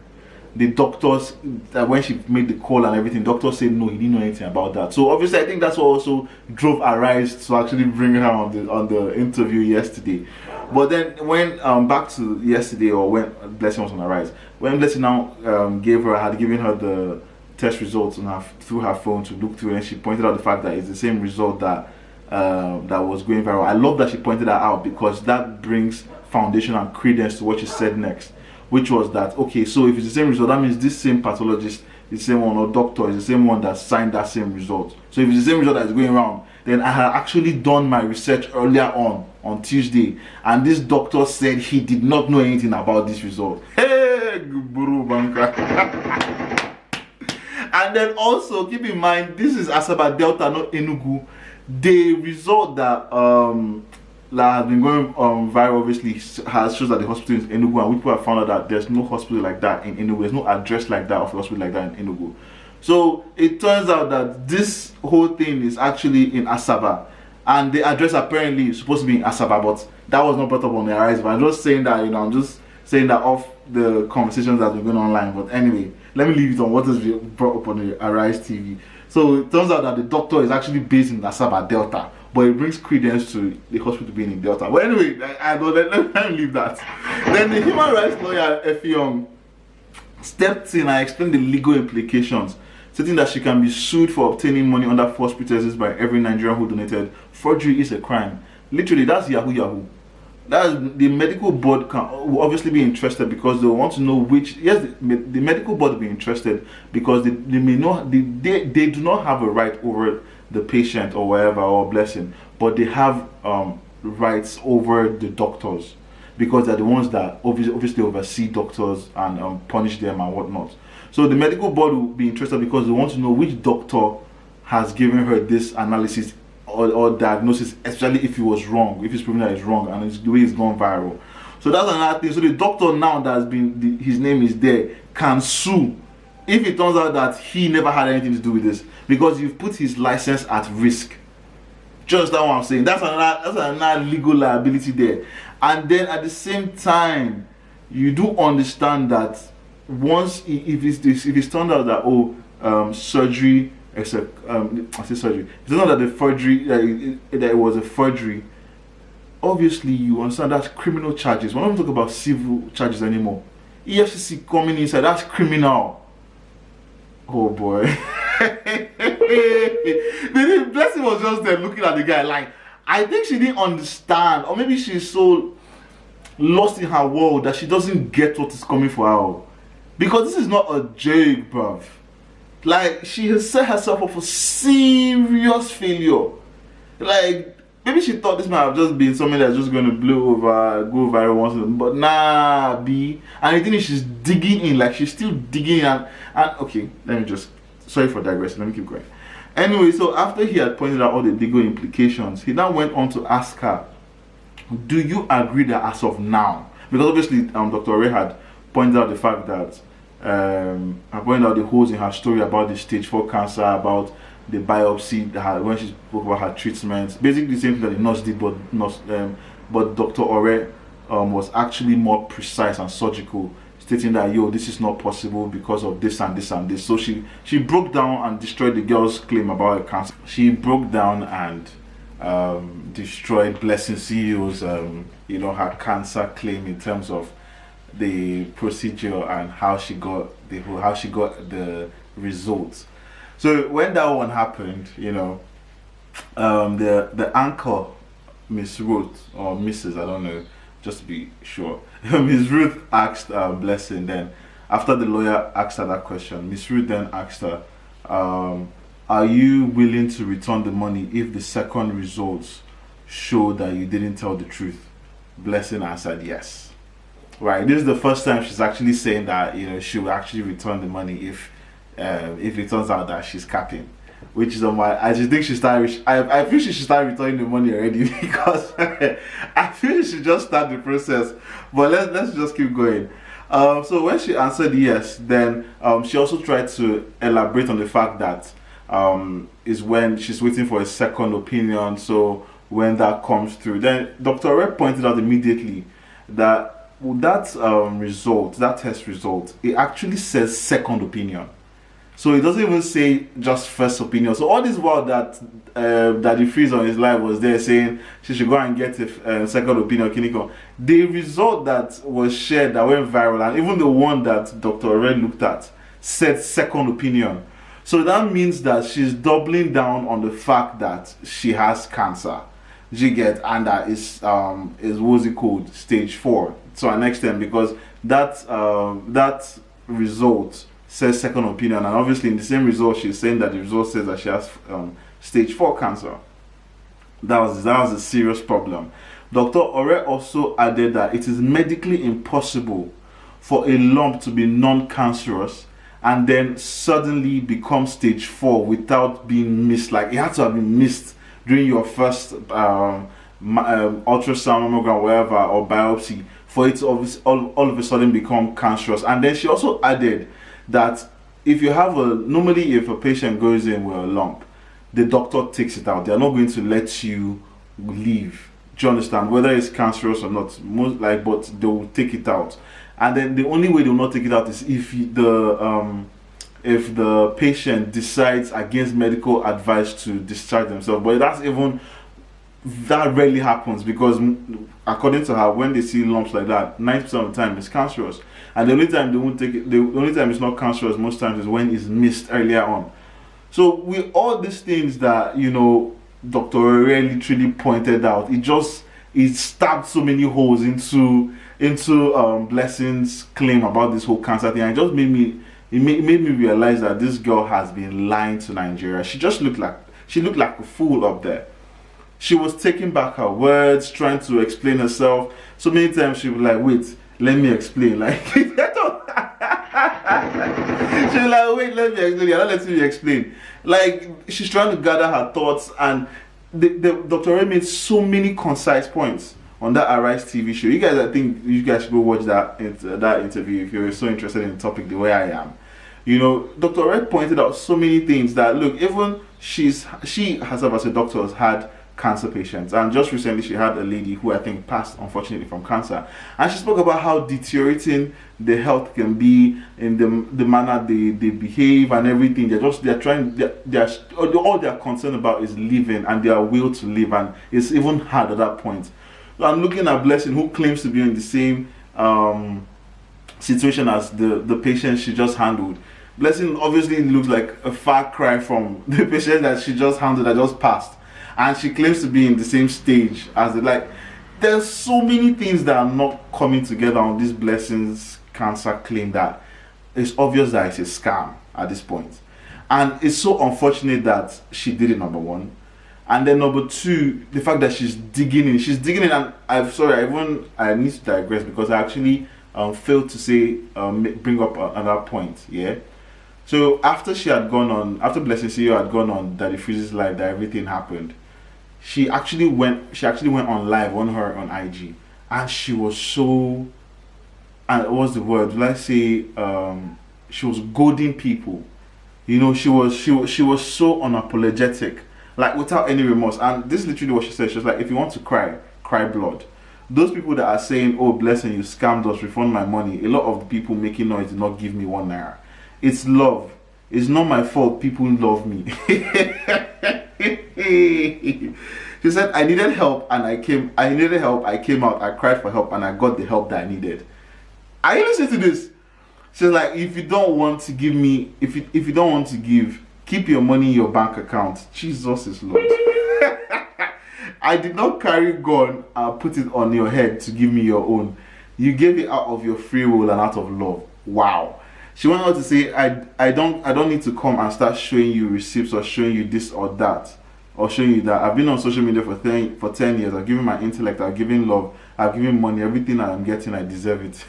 the doctors, when she made the call and everything, doctors said no, he didn't know anything about that. So obviously, I think that's what also drove Arise to actually bring her on the interview yesterday. But then when back to yesterday, or when Blessing was on Arise, when Blessing now had given her the test results on through her phone to look through, and she pointed out the fact that it's the same result that was going viral. I love that she pointed that out because that brings foundation and credence to what she said next, which was that, okay, so if it's the same result, that means this same pathologist, the same one, or doctor is the same one that signed that same result. So if it's the same result that is going around, then I had actually done my research earlier on Tuesday, and this doctor said he did not know anything about this result. Hey, Guru Banka. And then also keep in mind, this is Asaba Delta, not Enugu. The result that has been going viral, obviously, shows that the hospital is Enugu, and people have found out that there's no hospital like that in Enugu. There's no address like that of a hospital like that in Enugu. So it turns out that this whole thing is actually in Asaba, and the address apparently is supposed to be in Asaba, but that was not brought up on the Arise. But I'm just saying that, I'm just saying that off the conversations that have been going online. But anyway, let me leave it on what is brought up on the Arise TV. So it turns out that the doctor is actually based in Asaba Delta, but it brings credence to the hospital being in Delta. But anyway, let me leave that. Then the human rights lawyer, Effie Young, stepped in and explained the legal implications, stating that she can be sued for obtaining money under false pretenses by every Nigerian who donated. Forgery is a crime. Literally, that's Yahoo. The medical board will obviously be interested because they want to know which. Yes, the medical board will be interested because they do not have a right over the patient or whatever, or Blessing, but they have rights over the doctors because they're the ones that obviously oversee doctors and punish them and whatnot. So the medical board will be interested because they want to know which doctor has given her this analysis or diagnosis, especially if it was wrong, if it's proven that it's wrong and it's the way it's gone viral. So that's another thing. So the doctor now that has been, his name is there, can sue if it turns out that he never had anything to do with this, because you've put his license at risk. Just that what I'm saying. That's another legal liability there. And then at the same time, you do understand that once if it's turned out that surgery, I say surgery. It's not that the forgery that it was a forgery. Obviously, you understand that's criminal charges. We're not talking about civil charges anymore. EFCC coming inside, that's criminal. Oh boy. The Blessing was just there looking at the guy like, I think she didn't understand, or maybe she's so lost in her world that she doesn't get what is coming for her. Because this is not a joke, bruv. Like, she has set herself up for serious failure. Like, maybe she thought this might have just been something that's just going to go viral once, but nah, B. And I think she's digging in, like she's still digging in, and okay, let me just, sorry for digressing, let me keep going. Anyway, so after he had pointed out all the legal implications, he now went on to ask her, do you agree that as of now, because obviously Dr. Ray had pointed out the fact that I pointed out the holes in her story about the stage 4 cancer, about the biopsy when she spoke about her treatments, basically the same thing that the nurse did, but Dr. Ore was actually more precise and surgical, stating that, yo, this is not possible because of this and this and this. So she broke down and destroyed the girl's claim about her cancer. She broke down and destroyed BlessingCEO's her cancer claim in terms of the procedure and how she got the results. So when that one happened, the anchor, Miss Ruth, or Mrs., I don't know, just to be sure, Miss Ruth asked Blessing. Then after the lawyer asked her that question, Miss Ruth then asked her, are you willing to return the money if the second results show that you didn't tell the truth? Blessing answered yes. Right, this is the first time she's actually saying that she will actually return the money if it turns out that she's capping, which is on my. I just think she started. I feel she should start returning the money already because I feel she should just start the process. But let's just keep going. So when she answered yes, then she also tried to elaborate on the fact that is when she's waiting for a second opinion. So when that comes through, then Dr. Rep pointed out immediately that that test result, it actually says second opinion. So it doesn't even say just first opinion. So all this while that DaddyFreeze on his live was there saying she should go and get a second opinion clinical. The result that was shared that went viral, and even the one that Dr. Red looked at, said second opinion. So that means that she's doubling down on the fact that she has cancer. You get, and that is what's it called, stage 4 to an extent, because that result says second opinion, and obviously in the same result she's saying that the result says that she has stage 4 cancer. That was a serious problem. Dr. Ore also added that it is medically impossible for a lump to be non-cancerous and then suddenly become stage 4 without being missed. Like, it had to have been missed during your first ultrasound, mammogram, whatever, or biopsy, for it to all of a sudden become cancerous. And then she also added that if a patient goes in with a lump, the doctor takes it out. They are not going to let you leave. Do you understand? Whether it's cancerous or not, but they will take it out. And then the only way they will not take it out is if the patient decides against medical advice to discharge themselves. But that rarely happens, because according to her, when they see lumps like that, 90% of the time it's cancerous. And the only time they won't take it, the only time it's not cancerous most times is when it's missed earlier on. So with all these things that Dr. Ray literally pointed out, it stabbed so many holes into Blessing's claim about this whole cancer thing. And it just made me realize that this girl has been lying to Nigeria. She looked like a fool up there. She was taking back her words, trying to explain herself. So many times she was like, wait, let me explain. Like, she was like, wait, let me explain. You're not letting me explain. Like, she's trying to gather her thoughts, and the Dr. Ray made so many concise points on that Arise TV show. I think you guys should go watch that interview if you're so interested in the topic the way I am. Dr. Ray pointed out so many things that, look, even she herself as a doctor has had cancer patients, and just recently she had a lady who I think passed unfortunately from cancer, and she spoke about how deteriorating the health can be in the manner they behave and everything. All they're concerned about is living and their will to live, and it's even hard at that point. So I'm looking at Blessing, who claims to be in the same situation as the patient she just handled. Blessing obviously looks like a far cry from the patient that she just handled, that just passed. And she claims to be in the same stage as there's so many things that are not coming together on this Blessing's cancer claim that it's obvious that it's a scam at this point. And it's so unfortunate that she did it, number one. And then number two, the fact that she's digging in, and I need to digress because I actually failed to bring up another point, yeah? So after BlessingCEO had gone on DaddyFreeze's live, that everything happened, she actually went on live on IG, and she was so, and what's the word? Let's say she was goading people. She was so unapologetic, like without any remorse. And this is literally what she said. She was like, if you want to cry blood. Those people that are saying, oh, Blessing, you scammed us, refund my money, a lot of the people making noise did not give me 1 naira. It's love. It's not my fault people love me. She said, I needed help and I came out, I cried for help and I got the help that I needed. Are you listening to this? She's like, if you don't want to give me, if you don't want to give, keep your money in your bank account. Jesus is Lord. I did not carry gun and put it on your head to give me your own. You gave it out of your free will and out of love. Wow. She went on to say, I don't need to come and start showing you receipts or showing you this or that or showing you that. I've been on social media for 10 years. I've given my intellect, I've given love, I've given money, everything that I'm getting, I deserve it.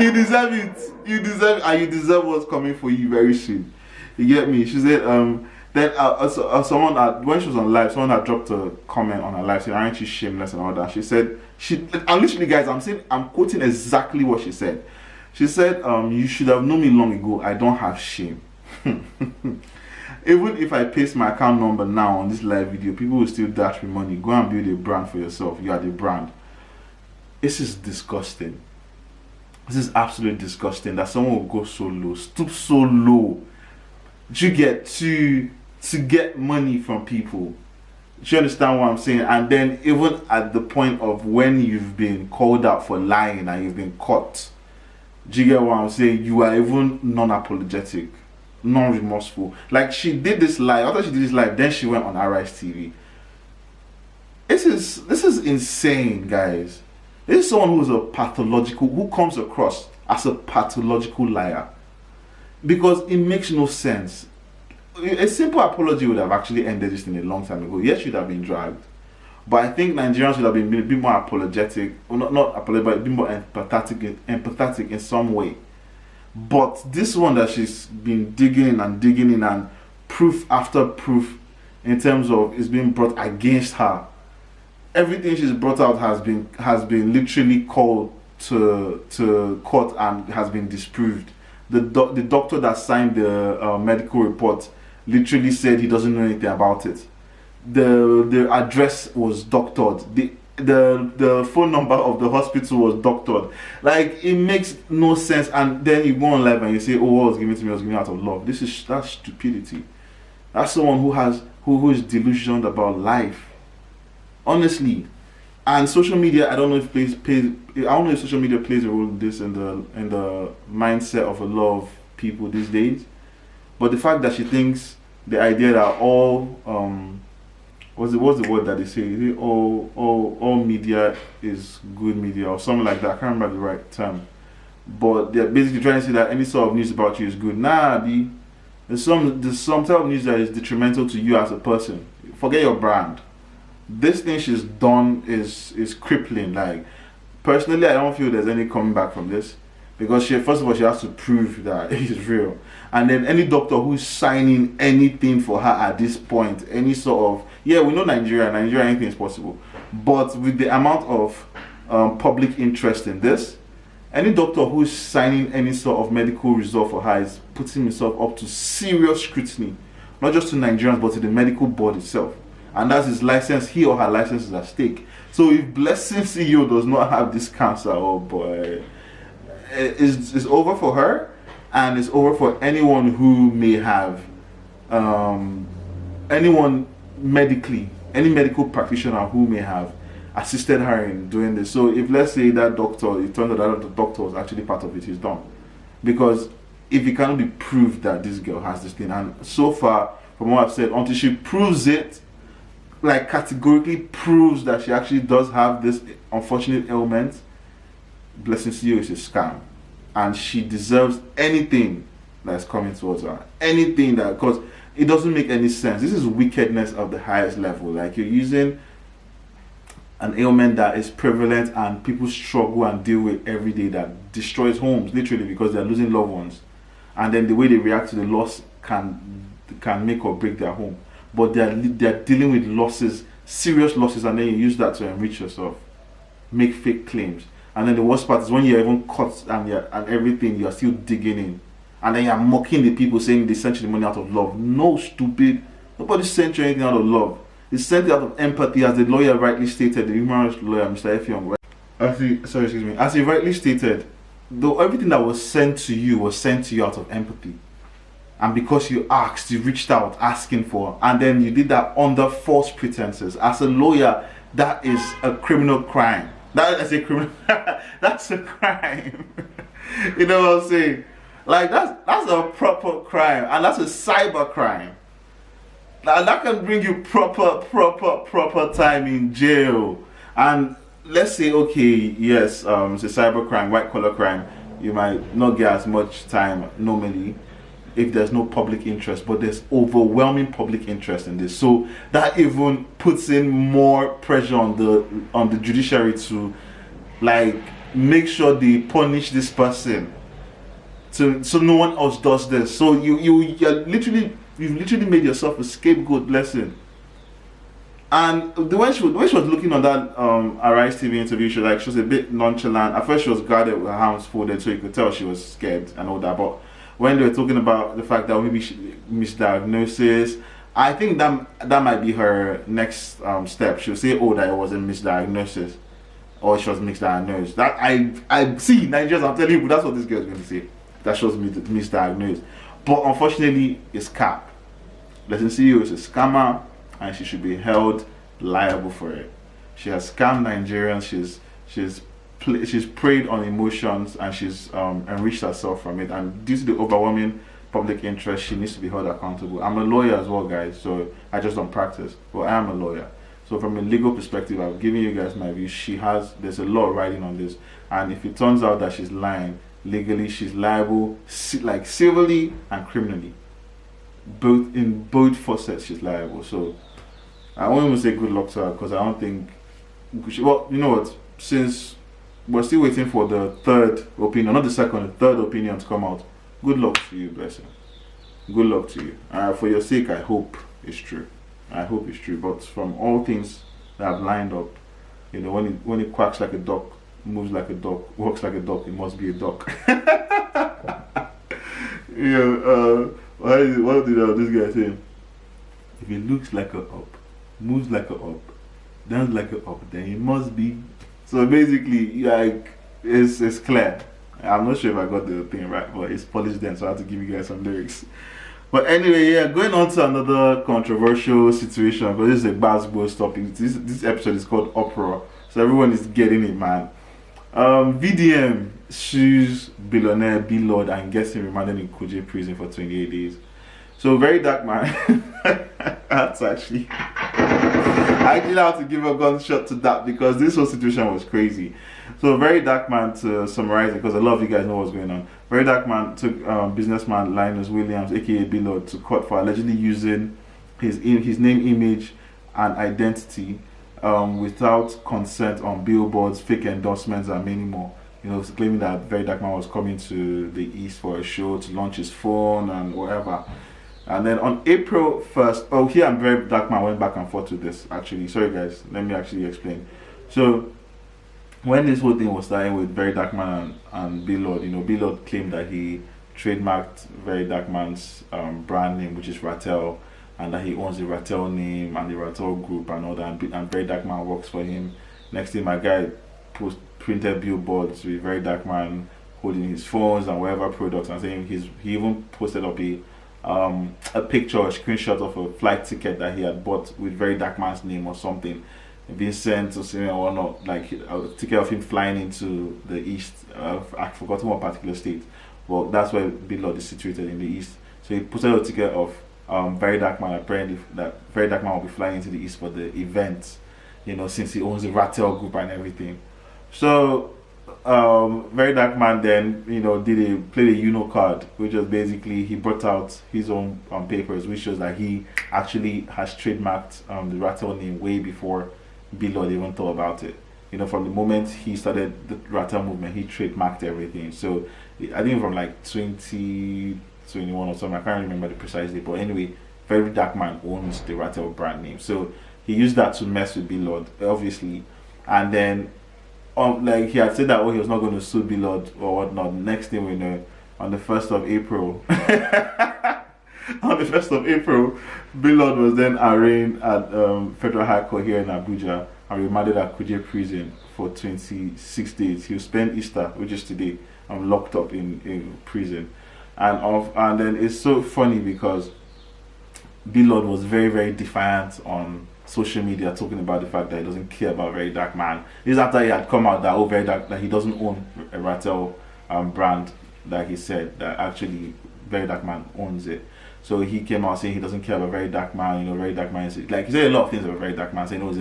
You deserve it. You deserve it, and you deserve what's coming for you very soon. You get me? She said, then someone when she was on live, someone had dropped a comment on her live saying, aren't you shameless and all that. She said, and literally guys, I'm quoting exactly what she said. She said, you should have known me long ago. I don't have shame. Even if I paste my account number now on this live video, people will still dash me money. Go and build a brand for yourself. You are the brand. This is disgusting. This is absolutely disgusting that someone will go so low, stoop so low. Do you get to get money from people? Do you understand what I'm saying? And then even at the point of when you've been called out for lying and you've been caught, do you get what I'm saying? You are even non-apologetic, non-remorseful. Like she did this live. After she did this live, then she went on Arise TV. This is insane, guys. This is someone who comes across as a pathological liar. Because it makes no sense. A simple apology would have actually ended this thing a long time ago. Yes, she'd have been dragged. But I think Nigerians should have been a bit more apologetic. Well, not apologetic, but a bit more empathetic in some way. But this one that she's been digging in and proof after proof in terms of is being brought against her. Everything she's brought out has been literally called to court and has been disproved. The doctor that signed the medical report literally said he doesn't know anything about it. The address was doctored. The phone number of the hospital was doctored. Like, it makes no sense. And then you go on live and you say, oh, what was given to me was given out of love. That's stupidity. That's someone who is delusional about life. Honestly. And social media, I don't know if social media plays a role in this in the mindset of a lot of people these days. But the fact that she thinks the idea that all what's the word that they say? All media is good media or something like that. I can't remember the right term. But they're basically trying to say that any sort of news about you is good. Nah, there's some type of news that is detrimental to you as a person. Forget your brand. This thing she's done is crippling. Like, personally, I don't feel there's any coming back from this, because first of all she has to prove that it is real, and then any doctor who's signing anything for her at this point, any sort of, yeah, we know Nigeria anything is possible, but with the amount of public interest in this, any doctor who's signing any sort of medical result for her is putting himself up to serious scrutiny, not just to Nigerians but to the medical board itself. And that's his license, he or her license is at stake. So if BlessingCEO does not have this cancer, oh boy, it's over for her, and it's over for anyone who may have, anyone medically, any medical practitioner who may have assisted her in doing this. So if, let's say, that doctor, it turns out that the doctor was actually part of it, he's done. Because if it cannot be proved that this girl has this thing, and so far, from what I've said, until she proves it, like categorically proves that she actually does have this unfortunate ailment, BlessingCEO is a scam, and she deserves anything that's coming towards her. Anything that, because it doesn't make any sense. This is wickedness of the highest level. Like, you're using an ailment that is prevalent and people struggle and deal with every day, that destroys homes literally because they're losing loved ones, and then the way they react to the loss can make or break their home. But they're dealing with losses, serious losses, and then you use that to enrich yourself, make fake claims. And then the worst part is when you're even caught and everything, you're still digging in. and then you're mocking the people saying they sent you the money out of love. No, stupid. Nobody sent you anything out of love. They sent it out of empathy, as the lawyer rightly stated, the human rights lawyer, Mr. F. Young. As he rightly stated, though everything that was sent to you was sent to you out of empathy. And because you asked, you reached out asking for, and then you did that under false pretenses. As a lawyer, that is a criminal crime. That's a criminal. That's a crime. You know what I'm saying? Like that's a proper crime, and that's a cyber crime. That can bring you proper time in jail. And let's say, okay, yes, it's a cyber crime, white collar crime. You might not get as much time normally if there's no public interest, but there's overwhelming public interest in this. So that even puts in more pressure on the judiciary to like make sure they punish this person, so no one else does this. So you've literally made yourself a scapegoat, blessing. And the way she was looking on that Arise TV interview, she was a bit nonchalant. At first she was guarded with her hands folded, so you could tell she was scared and all that. But when they were talking about the fact that maybe misdiagnosis, I think that might be her next step. She'll say, oh, that it was a misdiagnosis, or she was misdiagnosed. That I see Nigerians, I'm telling you, that's what this girl is going to say. That she was misdiagnosed. But unfortunately, it's cap. BlessingCEO is a scammer, and she should be held liable for it. She has scammed Nigerians. She's preyed on emotions, and she's enriched herself from it. And due to the overwhelming public interest, she needs to be held accountable. I'm a lawyer as well, guys, so I just don't practice, but I am a lawyer. So from a legal perspective, I've given you guys my view. There's a law riding on this, and if it turns out that she's lying, legally she's liable, like civilly and criminally. Both facets she's liable. So I won't even say good luck to her, because I don't think well, you know what, since we're still waiting for the third opinion, not the second, the third opinion to come out. Good luck to you, blessing. Good luck to you. For your sake, I hope it's true. I hope it's true. But from all things that have lined up, you know, when it quacks like a duck, moves like a duck, walks like a duck, it must be a duck. What did this guy say? If it looks like a up, moves like a up, dance like a up, then it must be. So basically, like, it's clear. I'm not sure if I got the thing right, but it's polished then, so I have to give you guys some lyrics. But anyway, yeah, going on to another controversial situation, because this is a basketball topic. This episode is called UPROAR, so everyone is getting it, man. VDM sues billionaire Blord and gets him remanded in Kuje prison for 28 days. So very dark, man. That's actually I actually have to give a gunshot to that, because this whole situation was crazy. So very dark, man, to summarize it, because a lot of you guys know what's going on. Very dark, man took businessman Linus Williams, aka Blord, to court for allegedly using his name, image, and identity without consent on billboards, fake endorsements, and many more. You know, claiming that very dark man was coming to the East for a show to launch his phone and whatever. And then on April 1st, oh, here I'm very dark man went back and forth with this actually. Sorry guys, let me actually explain. So when this whole thing was starting with very dark man and Blord, you know, Blord claimed that he trademarked very dark man's brand name, which is Rattel, and that he owns the Rattel name and the Rattel group and all that, and very dark man works for him. Next thing, my guy printed billboards with very dark man holding his phones and whatever products, and saying he even posted up a picture or a screenshot of a flight ticket that he had bought with very dark man's name or something, being sent to Seun or not, like a ticket of him flying into the East. I've forgotten what particular state. Well, that's where Blord is situated, in the East. So he posted a ticket of very dark man, apparently that very dark man will be flying into the East for the event, you know, since he owns the Rattel group and everything. So very dark man then, you know, played a Uno card, which was basically he brought out his own papers, which shows that he actually has trademarked the Rattel name way before Blord even thought about it. You know, from the moment he started the Rattel movement, he trademarked everything. So I think from like 2021 or something, I can't remember the precise date, but anyway, very dark man owns the Rattel brand name. So he used that to mess with Blord, obviously, and then like he had said that he was not going to sue Blord or whatnot. Next thing we know, on the 1st of April. On the 1st of April, Blord was then arraigned at Federal High Court here in Abuja and remanded at Kuje prison for 26 days. He'll spend Easter, which is today, locked up in prison. And then it's so funny because Blord was very, very defiant on social media, talking about the fact that he doesn't care about Very Dark Man. This is after he had come out that Very Dark, that he doesn't own a Rattel brand, that he said that actually Very Dark Man owns it. So he came out saying he doesn't care about Very Dark Man. You know, Very Dark Man is like, he said a lot of things about Very Dark Man, saying it's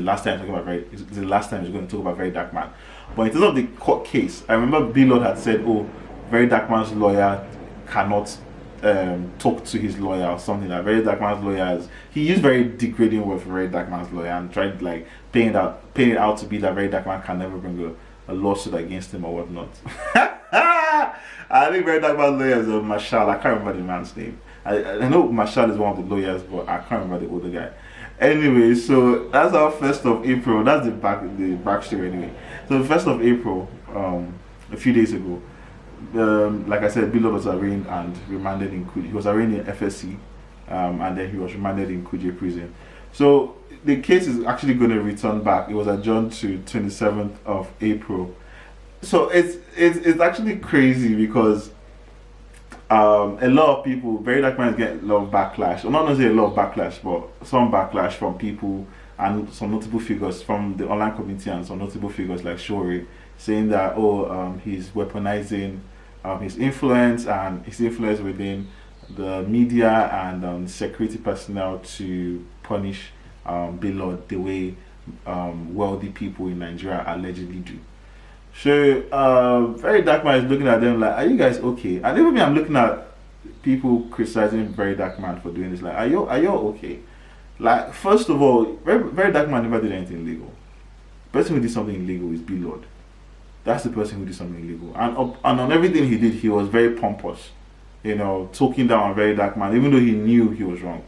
the last time he's going to talk about Very Dark Man. But in terms of the court case, I remember Blord had said, oh, Very Dark Man's lawyer cannot talk to his lawyer or something. Like Very Dark Man's lawyer he used very degrading words for Very Dark Man's lawyer and tried like paint it out to be that Very Dark Man can never bring a lawsuit against him or whatnot. I think Very Dark Man's lawyer is Marshall. I can't remember the man's name. I know Marshall is one of the lawyers, but I can't remember the older guy. Anyway, so that's our 1st of April. That's the backstory anyway. So the 1st of April, a few days ago, like I said, Blord was arraigned and remanded in Kuje. He was arraigned in FSC, and then he was remanded in Kuje prison. So the case is actually going to return back. It was adjourned to 27th of April. So it's actually crazy because a lot of people, Very Dark Man, get a lot of backlash. Well, not necessarily a lot of backlash, but some backlash from people and some notable figures from the online community and some notable figures like Sherif, saying that he's weaponizing his influence and his influence within the media and security personnel to punish Blord the way wealthy people in Nigeria allegedly do. So Very Dark Man is looking at them like, are you guys okay? And even me, I'm looking at people criticizing Very Dark Man for doing this. Like, are you okay? Like, first of all, Very Dark Man never did anything illegal. The person who did something illegal is Blord. That's the person who did something illegal. And on everything he did, he was very pompous. You know, talking down on Very Dark Man, even though he knew he was wrong.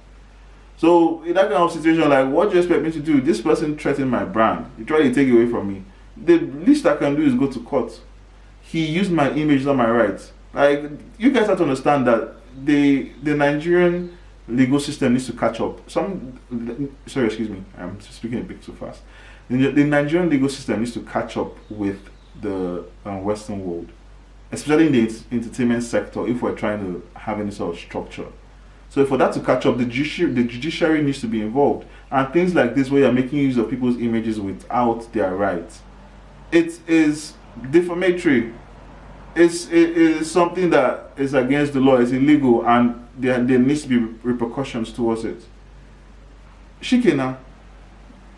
So in that kind of situation, like, what do you expect me to do? This person threatened my brand. He tried to take it away from me. The least I can do is go to court. He used my image, not my rights. Like, you guys have to understand that the Nigerian legal system needs to catch up. Sorry, excuse me, I'm speaking a bit too fast. The Nigerian legal system needs to catch up with the Western world, especially in the entertainment sector, if we're trying to have any sort of structure. So for that to catch up, the judiciary needs to be involved. And things like this, where you're making use of people's images without their rights, it is defamatory. It is something that is against the law. It's illegal, and there needs to be repercussions towards it. Shikena.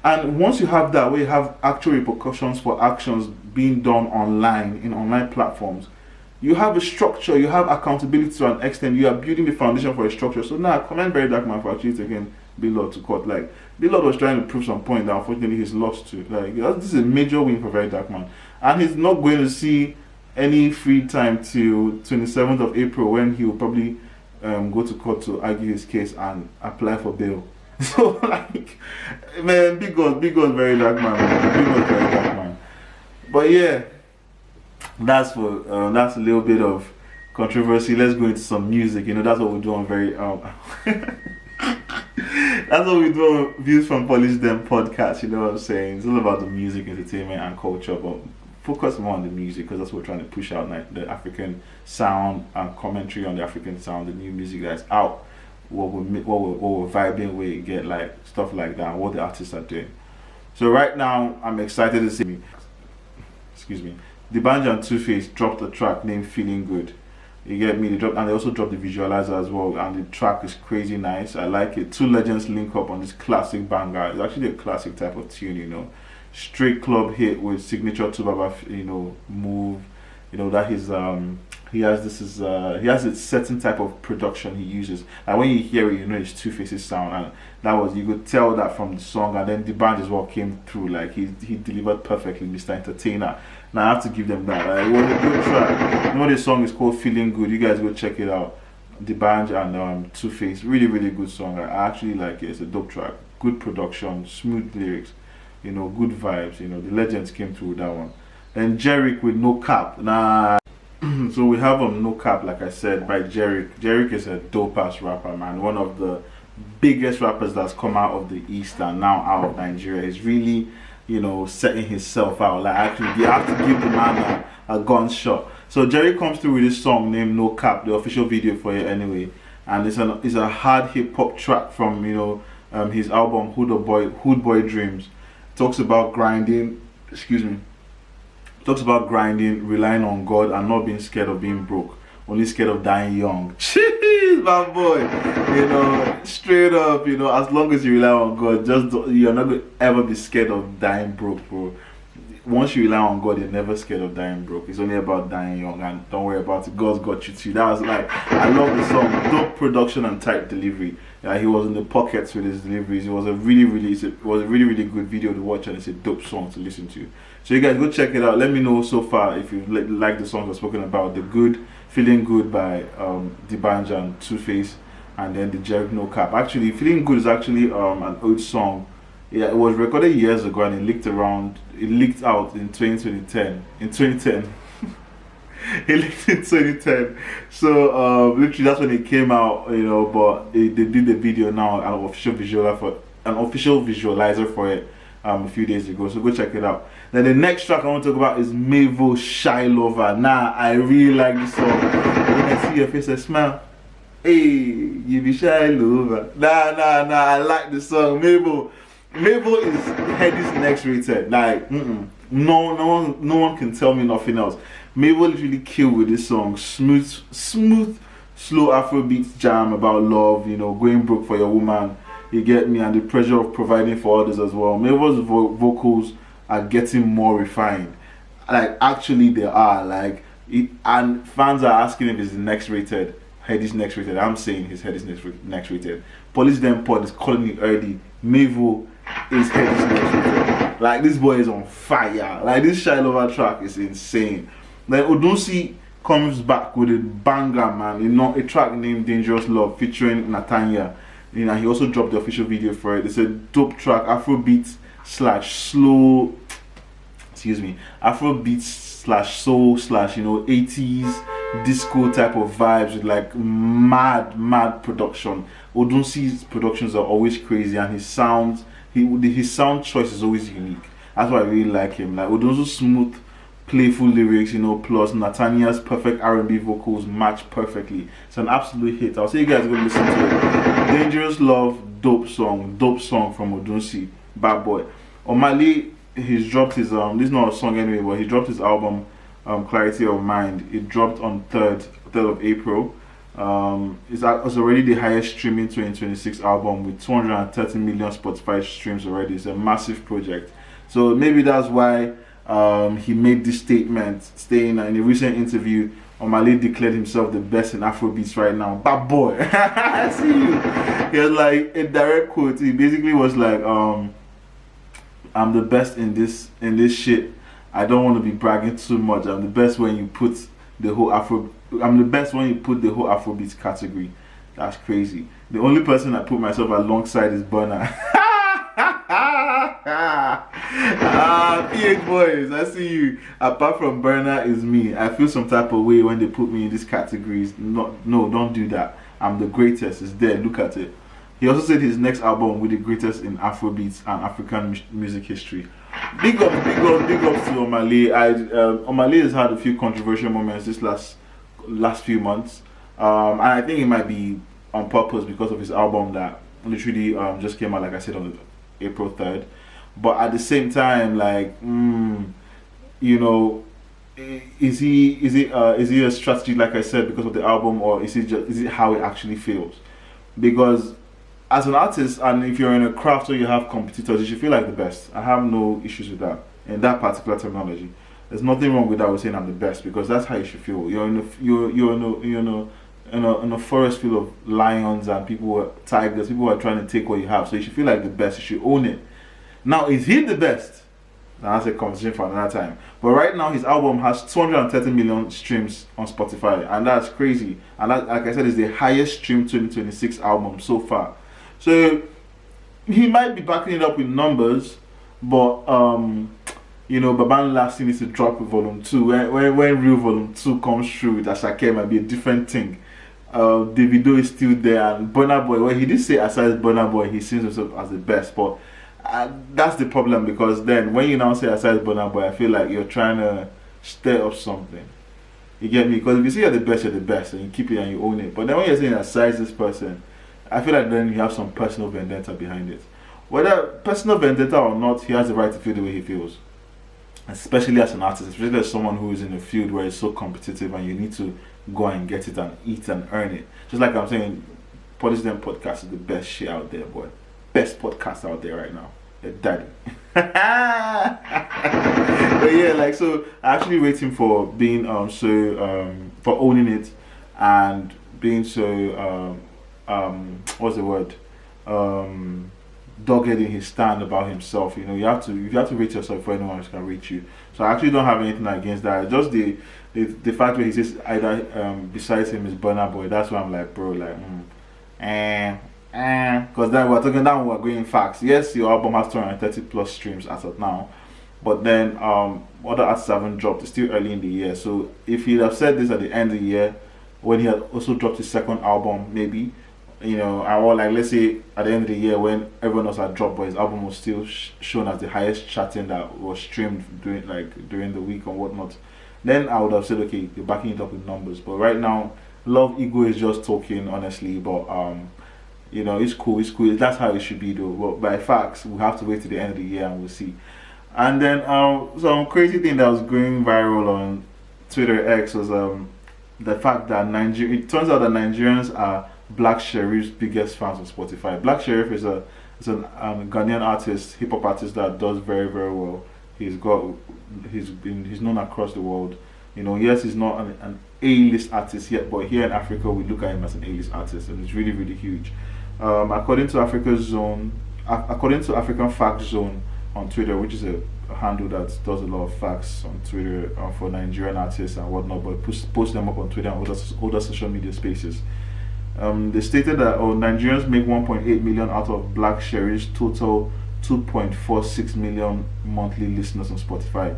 And once you have that, where you have actual repercussions for actions being done online, in online platforms, you have a structure, you have accountability to an extent, you are building the foundation for a structure. So now, commend Very Dark Man for actually taking Blord to court. Like, Blord was trying to prove some point that unfortunately he's lost to. Like, this is a major win for Very Dark Man. And he's not going to see any free time till 27th of April, when he will probably go to court to argue his case and apply for bail. So, like, man, big God, Very Dark Man, man. Big God, Very Dark Man. But yeah, that's a little bit of controversy. Let's go into some music. You know, that's what we do on that's what we do on Views from Paulys Them podcast. You know what I'm saying? It's all about the music, entertainment, and culture, but focus more on the music, because that's what we're trying to push out, like the African sound and commentary on the African sound, the new music that's out. What we're vibing with, get like stuff like that, and what the artists are doing. So right now, I'm excited to see. Excuse me. D'banj and 2Face dropped a track named "Feeling Good." You get me? They also dropped the visualizer as well, and the track is crazy nice. I like it. Two legends link up on this classic banger. It's actually a classic type of tune, you know. Straight club hit with signature Tubaba, you know, move. You know that he has a certain type of production he uses, and when you hear it, you know it's 2Face's sound, and that was, you could tell that from the song. And then D'banj as well came through, like he delivered perfectly, Mr. Entertainer. Now I have to give them that. Like, it was a good track. You know, this song is called "Feeling Good." You guys go check it out. D'banj and 2Face, really good song. I actually like it. It's a dope track. Good production, smooth lyrics, you know, good vibes. You know, the legends came through with that one. And Jeriq with "No Cap." Nah, So we have No Cap, like I said, by Jeriq. Jeriq is a dope ass rapper, man. One of the biggest rappers that's come out of the East and now out of Nigeria. He's really, you know, setting himself out. Like, actually, you have to give the man a gunshot. So Jeriq comes through with this song named No Cap, the official video for it anyway. And it's a hard hip hop track from, you know, his album Hood Boy Dreams. Talks about grinding, talks about grinding, relying on God, and not being scared of being broke, only scared of dying young. Jeez, my boy, you know, straight up, you know, as long as you rely on God, you're not going to ever be scared of dying broke, bro. Once you rely on God, you're never scared of dying broke. It's only about dying young, and don't worry about it. God's got you too. That was like, I love the song. Dope production and tight delivery. He was in the pockets with his deliveries. It was a really good video to watch, and it's a dope song to listen to. So you guys go check it out. Let me know so far if you like the songs I've spoken about. The Good, Feeling Good by D'banj and Two Face, and then the Jeriq No Cap. Actually, Feeling Good is actually an old song. Yeah, it was recorded years ago, and it leaked out in 2010. In 2010. It leaked in 2010. So literally that's when it came out, you know, but they did the video now, an official visualizer for it a few days ago. So go check it out. Then the next track I want to talk about is Mavo Shy Lover. Nah, I really like this song. When I see your face, I smile. Hey, you be shy lover. Nah, I like the song. Mavo is Heady's next rated. Like, no one can tell me nothing else. Mavo literally killed with this song. Smooth, slow Afrobeats jam about love, you know, going broke for your woman, you get me, and the pressure of providing for others as well. Mavo's vocals are getting more refined. Like, actually they are. Like, and fans are asking if it's the next rated, Heady's next rated. I'm saying his Heady's next rated. Paulys then Pod is calling it early. Mavo is Heady's next rated. Like, this boy is on fire. Like, this Shy Lover track is insane. Then Odunsi comes back with a banger, man. You know, a track named Dangerous Love featuring Nathania. You know, he also dropped the official video for it. It's a dope track, Afrobeats / soul / you know, 80s disco type of vibes with like mad production. Odunsi's productions are always crazy, and his sound choice is always unique. That's why I really like him. Like, Odunsi's smooth, playful lyrics, you know, plus Nathania's perfect R&B vocals match perfectly. It's an absolute hit. I'll say you guys go listen to it. Dangerous Love, dope song from Odunsi, bad boy. Omah Lay, he's dropped his this is not a song anyway, but he dropped his album Clarity of Mind. It dropped on 3rd of April. It's already the highest streaming 2026 album with 230 million Spotify streams already. It's a massive project. So maybe that's why he made this statement, saying in a recent interview, Omah Lay declared himself the best in Afrobeats right now. Bad boy. I see you. He has like a direct quote. He basically was like, I'm the best in this shit. I don't want to be bragging too much. I'm the best when you put the whole Afrobeats category. That's crazy. The only person I put myself alongside is Burna. PH boys, I see you. Apart from Burna is me. I feel some type of way when they put me in these categories. No, don't do that. I'm the greatest. It's there. Look at it. He also said his next album will be the greatest in Afrobeats and African music history. Big ups to Omah Lay. Omah Lay has had a few controversial moments this last few months, and I think it might be on purpose because of his album that literally just came out, like I said, on April 3rd. But at the same time, like, you know, is it a strategy, like I said, because of the album, or is it how it actually feels? Because as an artist, and if you're in a craft or you have competitors, you should feel like the best. I have no issues with that in that particular terminology. There's nothing wrong with that with saying I'm the best, because that's how you should feel. You're in a forest full of lions and tigers. People are trying to take what you have, so you should feel like the best. You should own it. Now, is he the best? Now, that's a conversation for another time. But right now, his album has 230 million streams on Spotify, and that's crazy. And that, like I said, is the highest streamed 2026 album so far. So he might be backing it up with numbers, but Baban last needs to drop volume 2. When real volume 2 comes through with Asake, might be a different thing. Davido is still there, and Burna Boy, well, he did say aside Burna Boy, he sees himself as the best, but that's the problem, because then when you now say aside Burna Boy, I feel like you're trying to stir up something. You get me? Because if you say you're the best, and you keep it and you own it. But then when you're saying aside this person, I feel like then you have some personal vendetta behind it. Whether personal vendetta or not, he has the right to feel the way he feels. Especially as an artist, especially as someone who is in a field where it's so competitive and you need to go and get it and eat and earn it. Just like I'm saying, Paulys podcast is the best shit out there, boy. Best podcast out there right now. The daddy. But yeah, like, so I actually rate him for being for owning it and being so what's the word? Dogged in his stand about himself. You have to rate yourself before anyone else can rate you. So I actually don't have anything against that. Just the fact where he says either besides him is Burna Boy. That's why I'm like, bro, like, because then we're talking down, we're going facts. Yes, your album has 230 plus streams as of now, but then other artists haven't dropped. It's still early in the year. So if he'd have said this at the end of the year, when he had also dropped his second album, maybe, or like, let's say at the end of the year when everyone else had dropped, but his album was still shown as the highest charting that was streamed during the week or whatnot, then I would have said, okay, you're backing it up with numbers. But right now, Love Ego is just talking, honestly. But it's cool. That's how it should be, though. But by facts, we have to wait till the end of the year and we'll see. And then some crazy thing that was going viral on Twitter X was the fact that it turns out that Nigerians are Black Sherif's biggest fans on Spotify. Black Sherif is a Ghanaian artist, hip hop artist that does very, very well. He's known across the world. Yes, he's not an A-list artist yet, but here in Africa we look at him as an A-list artist, and it's really, really huge. According to African Fact Zone on Twitter, which is a handle that does a lot of facts on Twitter for Nigerian artists and whatnot, but post them up on Twitter and other social media spaces. They stated that Nigerians make 1.8 million out of Black Sherif's total 2.46 million monthly listeners on Spotify.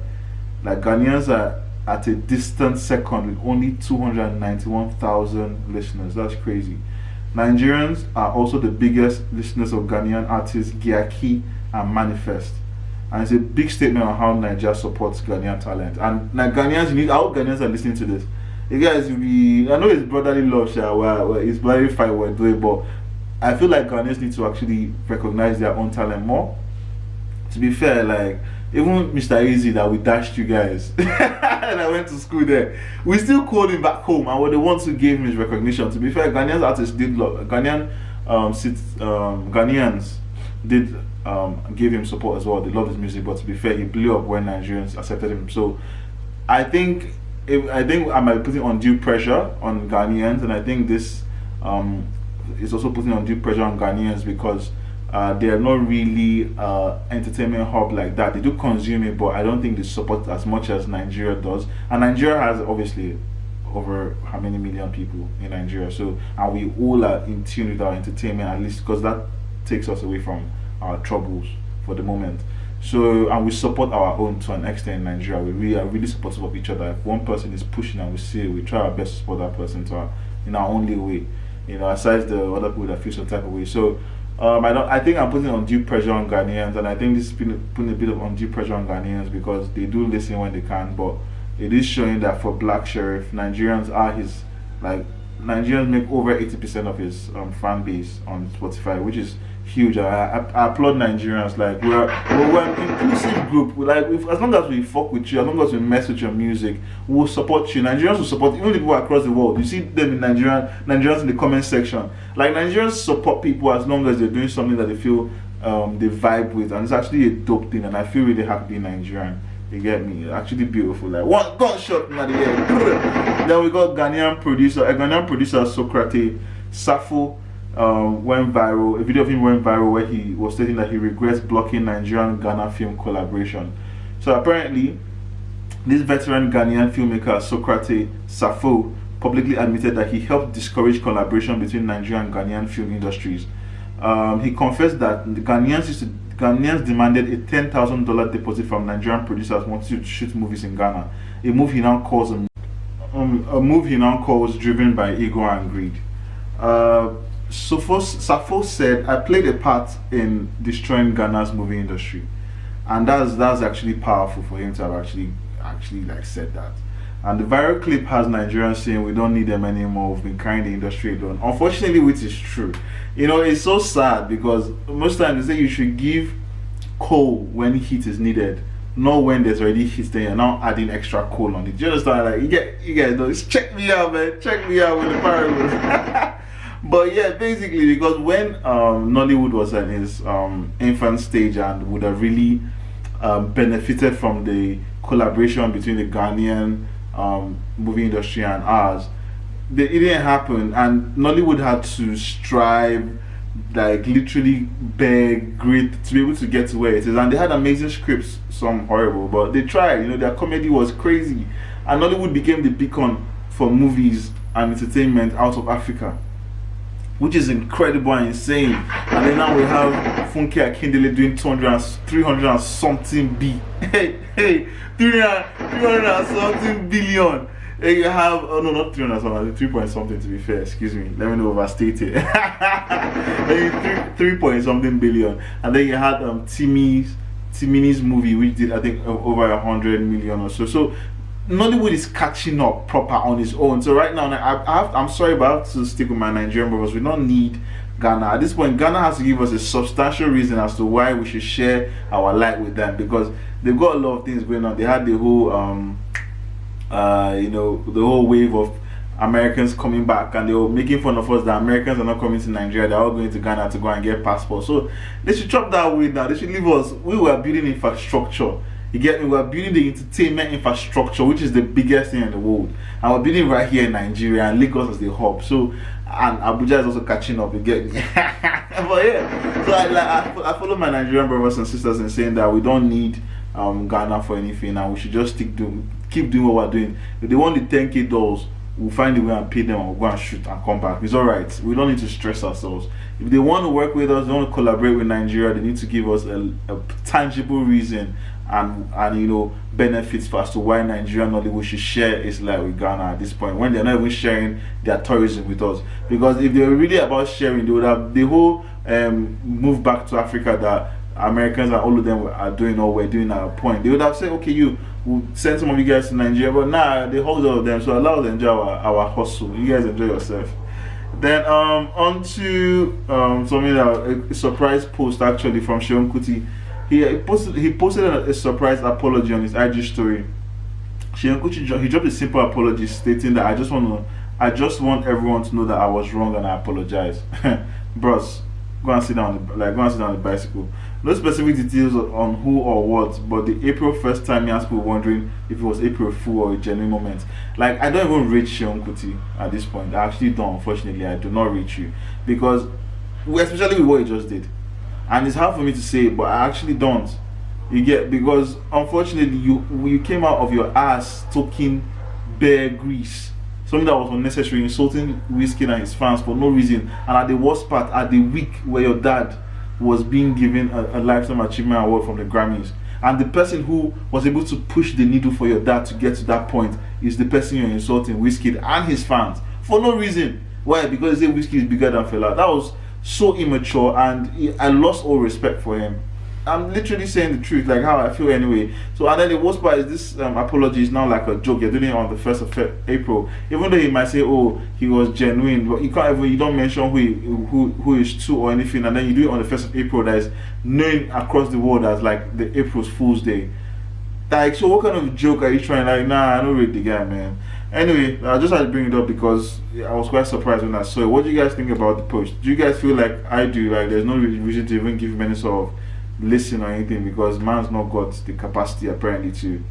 Like, Ghanaians are at a distant second with only 291,000 listeners. That's crazy. Nigerians are also the biggest listeners of Ghanaian artists Gyaki and Manifest. And it's a big statement on how Nigeria supports Ghanaian talent. And Ghanaians, I hope Ghanaians are listening to this. You guys, I know it's brotherly love, it's brotherly fight we're doing, but I feel like Ghanaians need to actually recognize their own talent more. To be fair, like, even Mr. Easy that we dashed you guys and I went to school there, we still called him back home and were the ones who gave him his recognition. To be fair, Ghanaian artists did Ghanaians did give him support as well. They loved his music, but to be fair, he blew up when Nigerians accepted him. So I think I might be putting undue pressure on Ghanaians, and I think this is also putting undue pressure on Ghanaians because they are not really entertainment hub like that. They do consume it, but I don't think they support as much as Nigeria does. And Nigeria has obviously over how many million people in Nigeria, so, and we all are in tune with our entertainment, at least because that takes us away from our troubles for the moment. So, and we support our own to an extent in Nigeria. We are really supportive of each other. If one person is pushing and we see it, we try our best to support that person in our only way, aside the other people that feel some type of way. So I think I'm putting undue pressure on Ghanaians, and I think this is putting a bit of undue pressure on Ghanaians because they do listen when they can, but it is showing that for Black Sherif, Nigerians make over 80% of his fan base on Spotify, which is huge. I applaud Nigerians. Like, we're an inclusive group. As long as we fuck with you, as long as we mess with your music, we'll support you. Nigerians will support even people across the world. You see them in Nigerians in the comment section. Like, Nigerians support people as long as they're doing something that they feel they vibe with, and it's actually a dope thing. And I feel really happy being Nigerian. You get me? It's actually beautiful. Like, one gunshot in the air. Then we got Ghanaian producer Socrate. Safo went viral. A video of him went viral where he was stating that he regrets blocking Nigerian-Ghana film collaboration. So apparently, this veteran Ghanaian filmmaker Socrate Safo publicly admitted that he helped discourage collaboration between Nigerian and Ghanaian film industries. He confessed that the Ghanaians used to Ghanaians demanded a $10,000 deposit from Nigerian producers wanting to shoot movies in Ghana. A move he now calls driven by ego and greed. Safo said, "I played a part in destroying Ghana's movie industry," and that's actually powerful for him to have actually like said that. And the viral clip has Nigerians saying, "We don't need them anymore. We've been carrying the industry alone." Unfortunately, which is true. You know, it's so sad because most times they say you should give coal when heat is needed, not when there's already heat. Then you're now adding extra coal on it. Do you understand? Like you guys know. Check me out, man. Check me out with the parables. But yeah, basically, because when Nollywood was in its infant stage and would have really benefited from the collaboration between the Ghanaian movie industry and ours, it didn't happen, and Nollywood had to strive, like literally beg, grit to be able to get to where it is. And they had amazing scripts, some horrible, but they tried. You know, their comedy was crazy, and Nollywood became the beacon for movies and entertainment out of Africa, which is incredible and insane. And then now we have Funke Akindele doing 300 and something B. Hey, 300 and something billion. And you have, oh no, not 300 something, 3 point something to be fair, excuse me, let me not overstate it. 3 point something billion. And then you had Timi's movie, which did I think over 100 million or so. So Nollywood is catching up proper on its own. So right now, I'm sorry, but I have to stick with my Nigerian brothers. We don't need Ghana. At this point, Ghana has to give us a substantial reason as to why we should share our light with them, because they've got a lot of things going on. They had the whole, the whole wave of Americans coming back, and they were making fun of us that Americans are not coming to Nigeria, they're all going to Ghana to go and get passports. So they should chop that way now. They should leave us. We were building infrastructure. You get me? We're building the entertainment infrastructure, which is the biggest thing in the world, and we're building right here in Nigeria, and Lagos as the hub. So, and Abuja is also catching up. You get me? But yeah, so I follow my Nigerian brothers and sisters in saying that we don't need Ghana for anything, and we should just keep doing what we're doing. If they want the 10K dolls, we'll find a way and pay them, and we'll go and shoot and come back. It's all right. We don't need to stress ourselves. If they want to work with us, they want to collaborate with Nigeria, they need to give us a tangible reason and benefits for as to why Nigeria and Nollywood should share its light with Ghana at this point, when they're not even sharing their tourism with us. Because if they were really about sharing, they would have the whole move back to Africa that Americans and all of them are doing, or we're doing at a point. They would have said, okay, we'll send some of you guys to Nigeria, but nah, they hold all of them, so allow us to enjoy our hustle. You guys enjoy yourself. Then on to something that a surprise post actually from Seun Kuti. He posted a surprise apology on his IG story. Seun Kuti he dropped a simple apology stating that I just want everyone to know that I was wrong and I apologize. Bros, go and sit down on the bicycle. No specific details on who or what, but the April 1st time he has people wondering if it was April Fool or a genuine moment. Like, I don't even rate Seun Kuti at this point. I actually don't. Unfortunately, I do not rate you, because especially with what he just did. And it's hard for me to say, but I actually don't. You get, because unfortunately you came out of your ass talking bare grease, something that was unnecessary, insulting Wizkid and his fans for no reason. And at the worst part, at the week where your dad was being given a lifetime achievement award from the Grammys, and the person who was able to push the needle for your dad to get to that point is the person you're insulting, Wizkid and his fans, for no reason. Why? Because they say Wizkid is bigger than Fela. That was so immature, and I lost all respect for him. I'm literally saying the truth, like how I feel anyway. So, and then the worst part is this apology is now like a joke. You're doing it on the 1st of April, even though you might say, oh, he was genuine, but you don't mention who is true or anything, and then you do it on the 1st of April. That is known across the world as like the April Fool's Day. Like, so what kind of joke are you trying? Like, nah, I don't rate the guy, man. Anyway, I just had to bring it up because I was quite surprised when I saw it. What do you guys think about the post? Do you guys feel like I do, like there's no reason to even give him any sort of listen or anything, because man's not got the capacity apparently to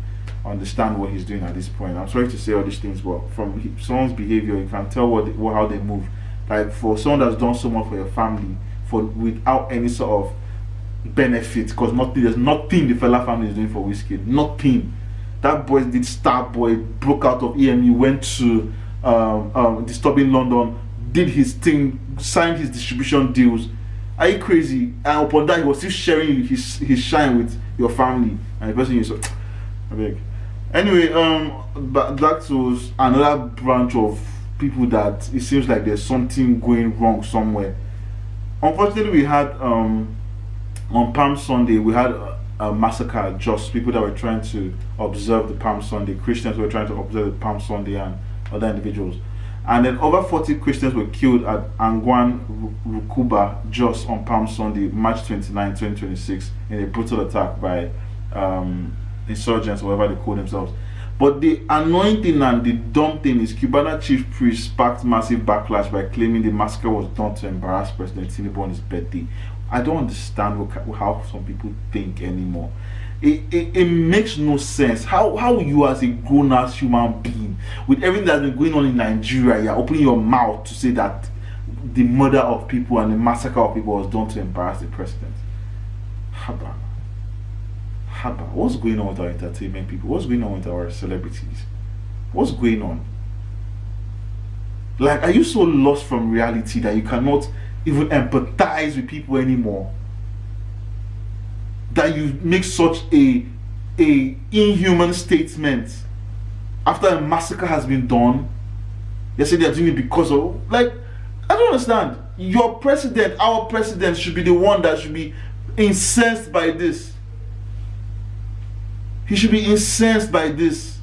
understand what he's doing at this point? I'm sorry to say all these things, but from someone's behavior you can tell how they move. Like, for someone that's done so much for your family without any sort of benefit, because there's nothing the Fela family is doing for Wizkid. Nothing. That boy did Starboy, broke out of EMU, went to Disturbing London, did his thing, signed his distribution deals, Are you crazy? And upon that, he was still sharing his shine with your family and the person you saw. I beg. Anyway, back to another branch of people that it seems like there's something going wrong somewhere. Unfortunately, we had on Palm Sunday we had a massacre. Just people that were trying to observe the Palm Sunday. Christians were trying to observe the Palm Sunday and other individuals. And then over 40 Christians were killed at Angwan Rukuba just on Palm Sunday, March 29, 2026, in a brutal attack by insurgents, or whatever they call themselves. But the annoying thing and the dumb thing is Cubana chief priest sparked massive backlash by claiming the massacre was done to embarrass President Tinubu on his birthday. I don't understand how some people think anymore. It makes no sense. How you as a grown-ass human being, with everything that's been going on in Nigeria, you're opening your mouth to say that the murder of people and the massacre of people was done to embarrass the president. Haba. What's going on with our entertainment people? What's going on with our celebrities? What's going on? Like, are you so lost from reality that you cannot even empathize with people anymore? That you make such a inhuman statement after a massacre has been done? They say they're doing it because of, like, I don't understand. Your president, our president, should be the one that should be incensed by this. He should be incensed by this.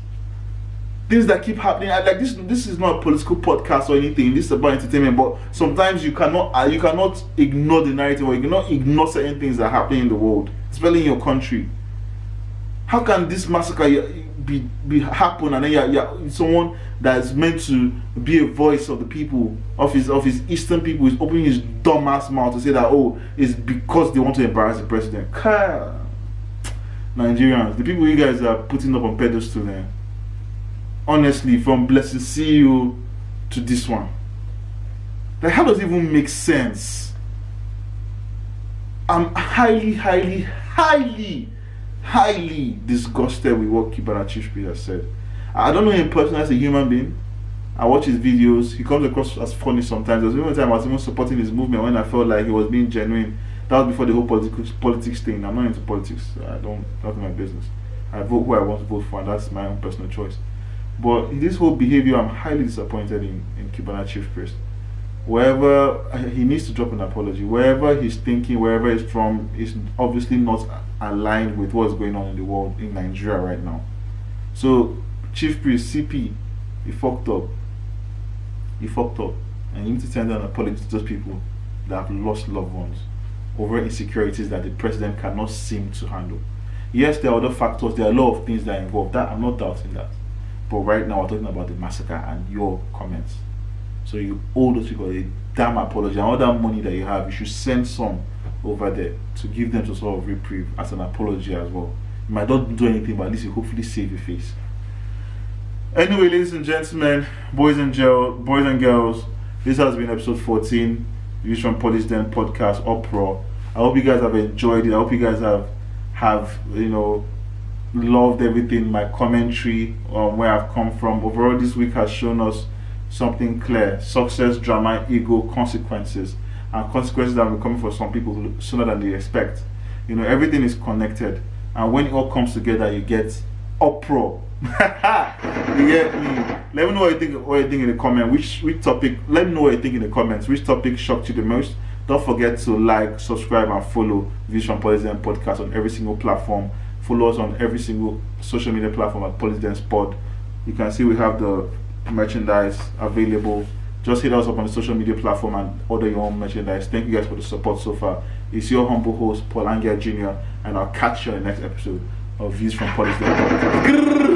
Things that keep happening. Like this is not a political podcast or anything. This is about entertainment. But sometimes you cannot ignore the narrative, or you cannot ignore certain things that are happening in the world, especially in your country. How can this massacre be happen, and then you're someone that is meant to be a voice of the people, of his eastern people, is opening his dumb ass mouth to say that, oh, it's because they want to embarrass the president. Nigerians, the people you guys are putting up on pedestal there, honestly, from BlessingCEO to this one, like, how does it even make sense? I'm highly disgusted with what Cubana Chief Priest has said. I don't know him personally as a human being. I watch his videos. He comes across as funny sometimes. There was even a time I was even supporting his movement when I felt like he was being genuine. That was before the whole politics thing. I'm not into politics. That's my business. I vote who I want to vote for, and that's my own personal choice. But this whole behavior, I'm highly disappointed in Cubana Chief Priest. Wherever he needs to drop an apology, wherever he's thinking, wherever he's from, is obviously not aligned with what's going on in the world, in Nigeria right now. So, Chief Priest, CP, he fucked up. And you need to tender an apology to those people that have lost loved ones over insecurities that the president cannot seem to handle. Yes, there are other factors, there are a lot of things that are involved. That I'm not doubting that. But right now we're talking about the massacre and your comments. So you owe those people a damn apology, and all that money that you have, you should send some over there to give them some sort of reprieve as an apology as well. You might not do anything, but at least you hopefully save your face. Anyway, ladies and gentlemen, boys and girls, this has been episode 14, Views from Paulys Den podcast, UPROAR. I hope you guys have enjoyed it. I hope you guys have loved everything, my commentary on where I've come from. Overall, this week has shown us something clear: success, drama, ego, consequences, and consequences that will be coming for some people sooner than they expect. Everything is connected, and when it all comes together, you get UPROAR. You get me? Let me know what you think in the comment. Which topic? Let me know what you think in the comments. Which topic shocked you the most? Don't forget to like, subscribe, and follow Views from Paulys Den podcast on every single platform. Follow us on every single social media platform at Paulys Den Pod. You can see we have the merchandise available. Just hit us up on the social media platform and order your own merchandise. Thank you guys for the support so far. It's your humble host, Paul Angia Jr., and I'll catch you in the next episode of Views from Paulys Den podcast.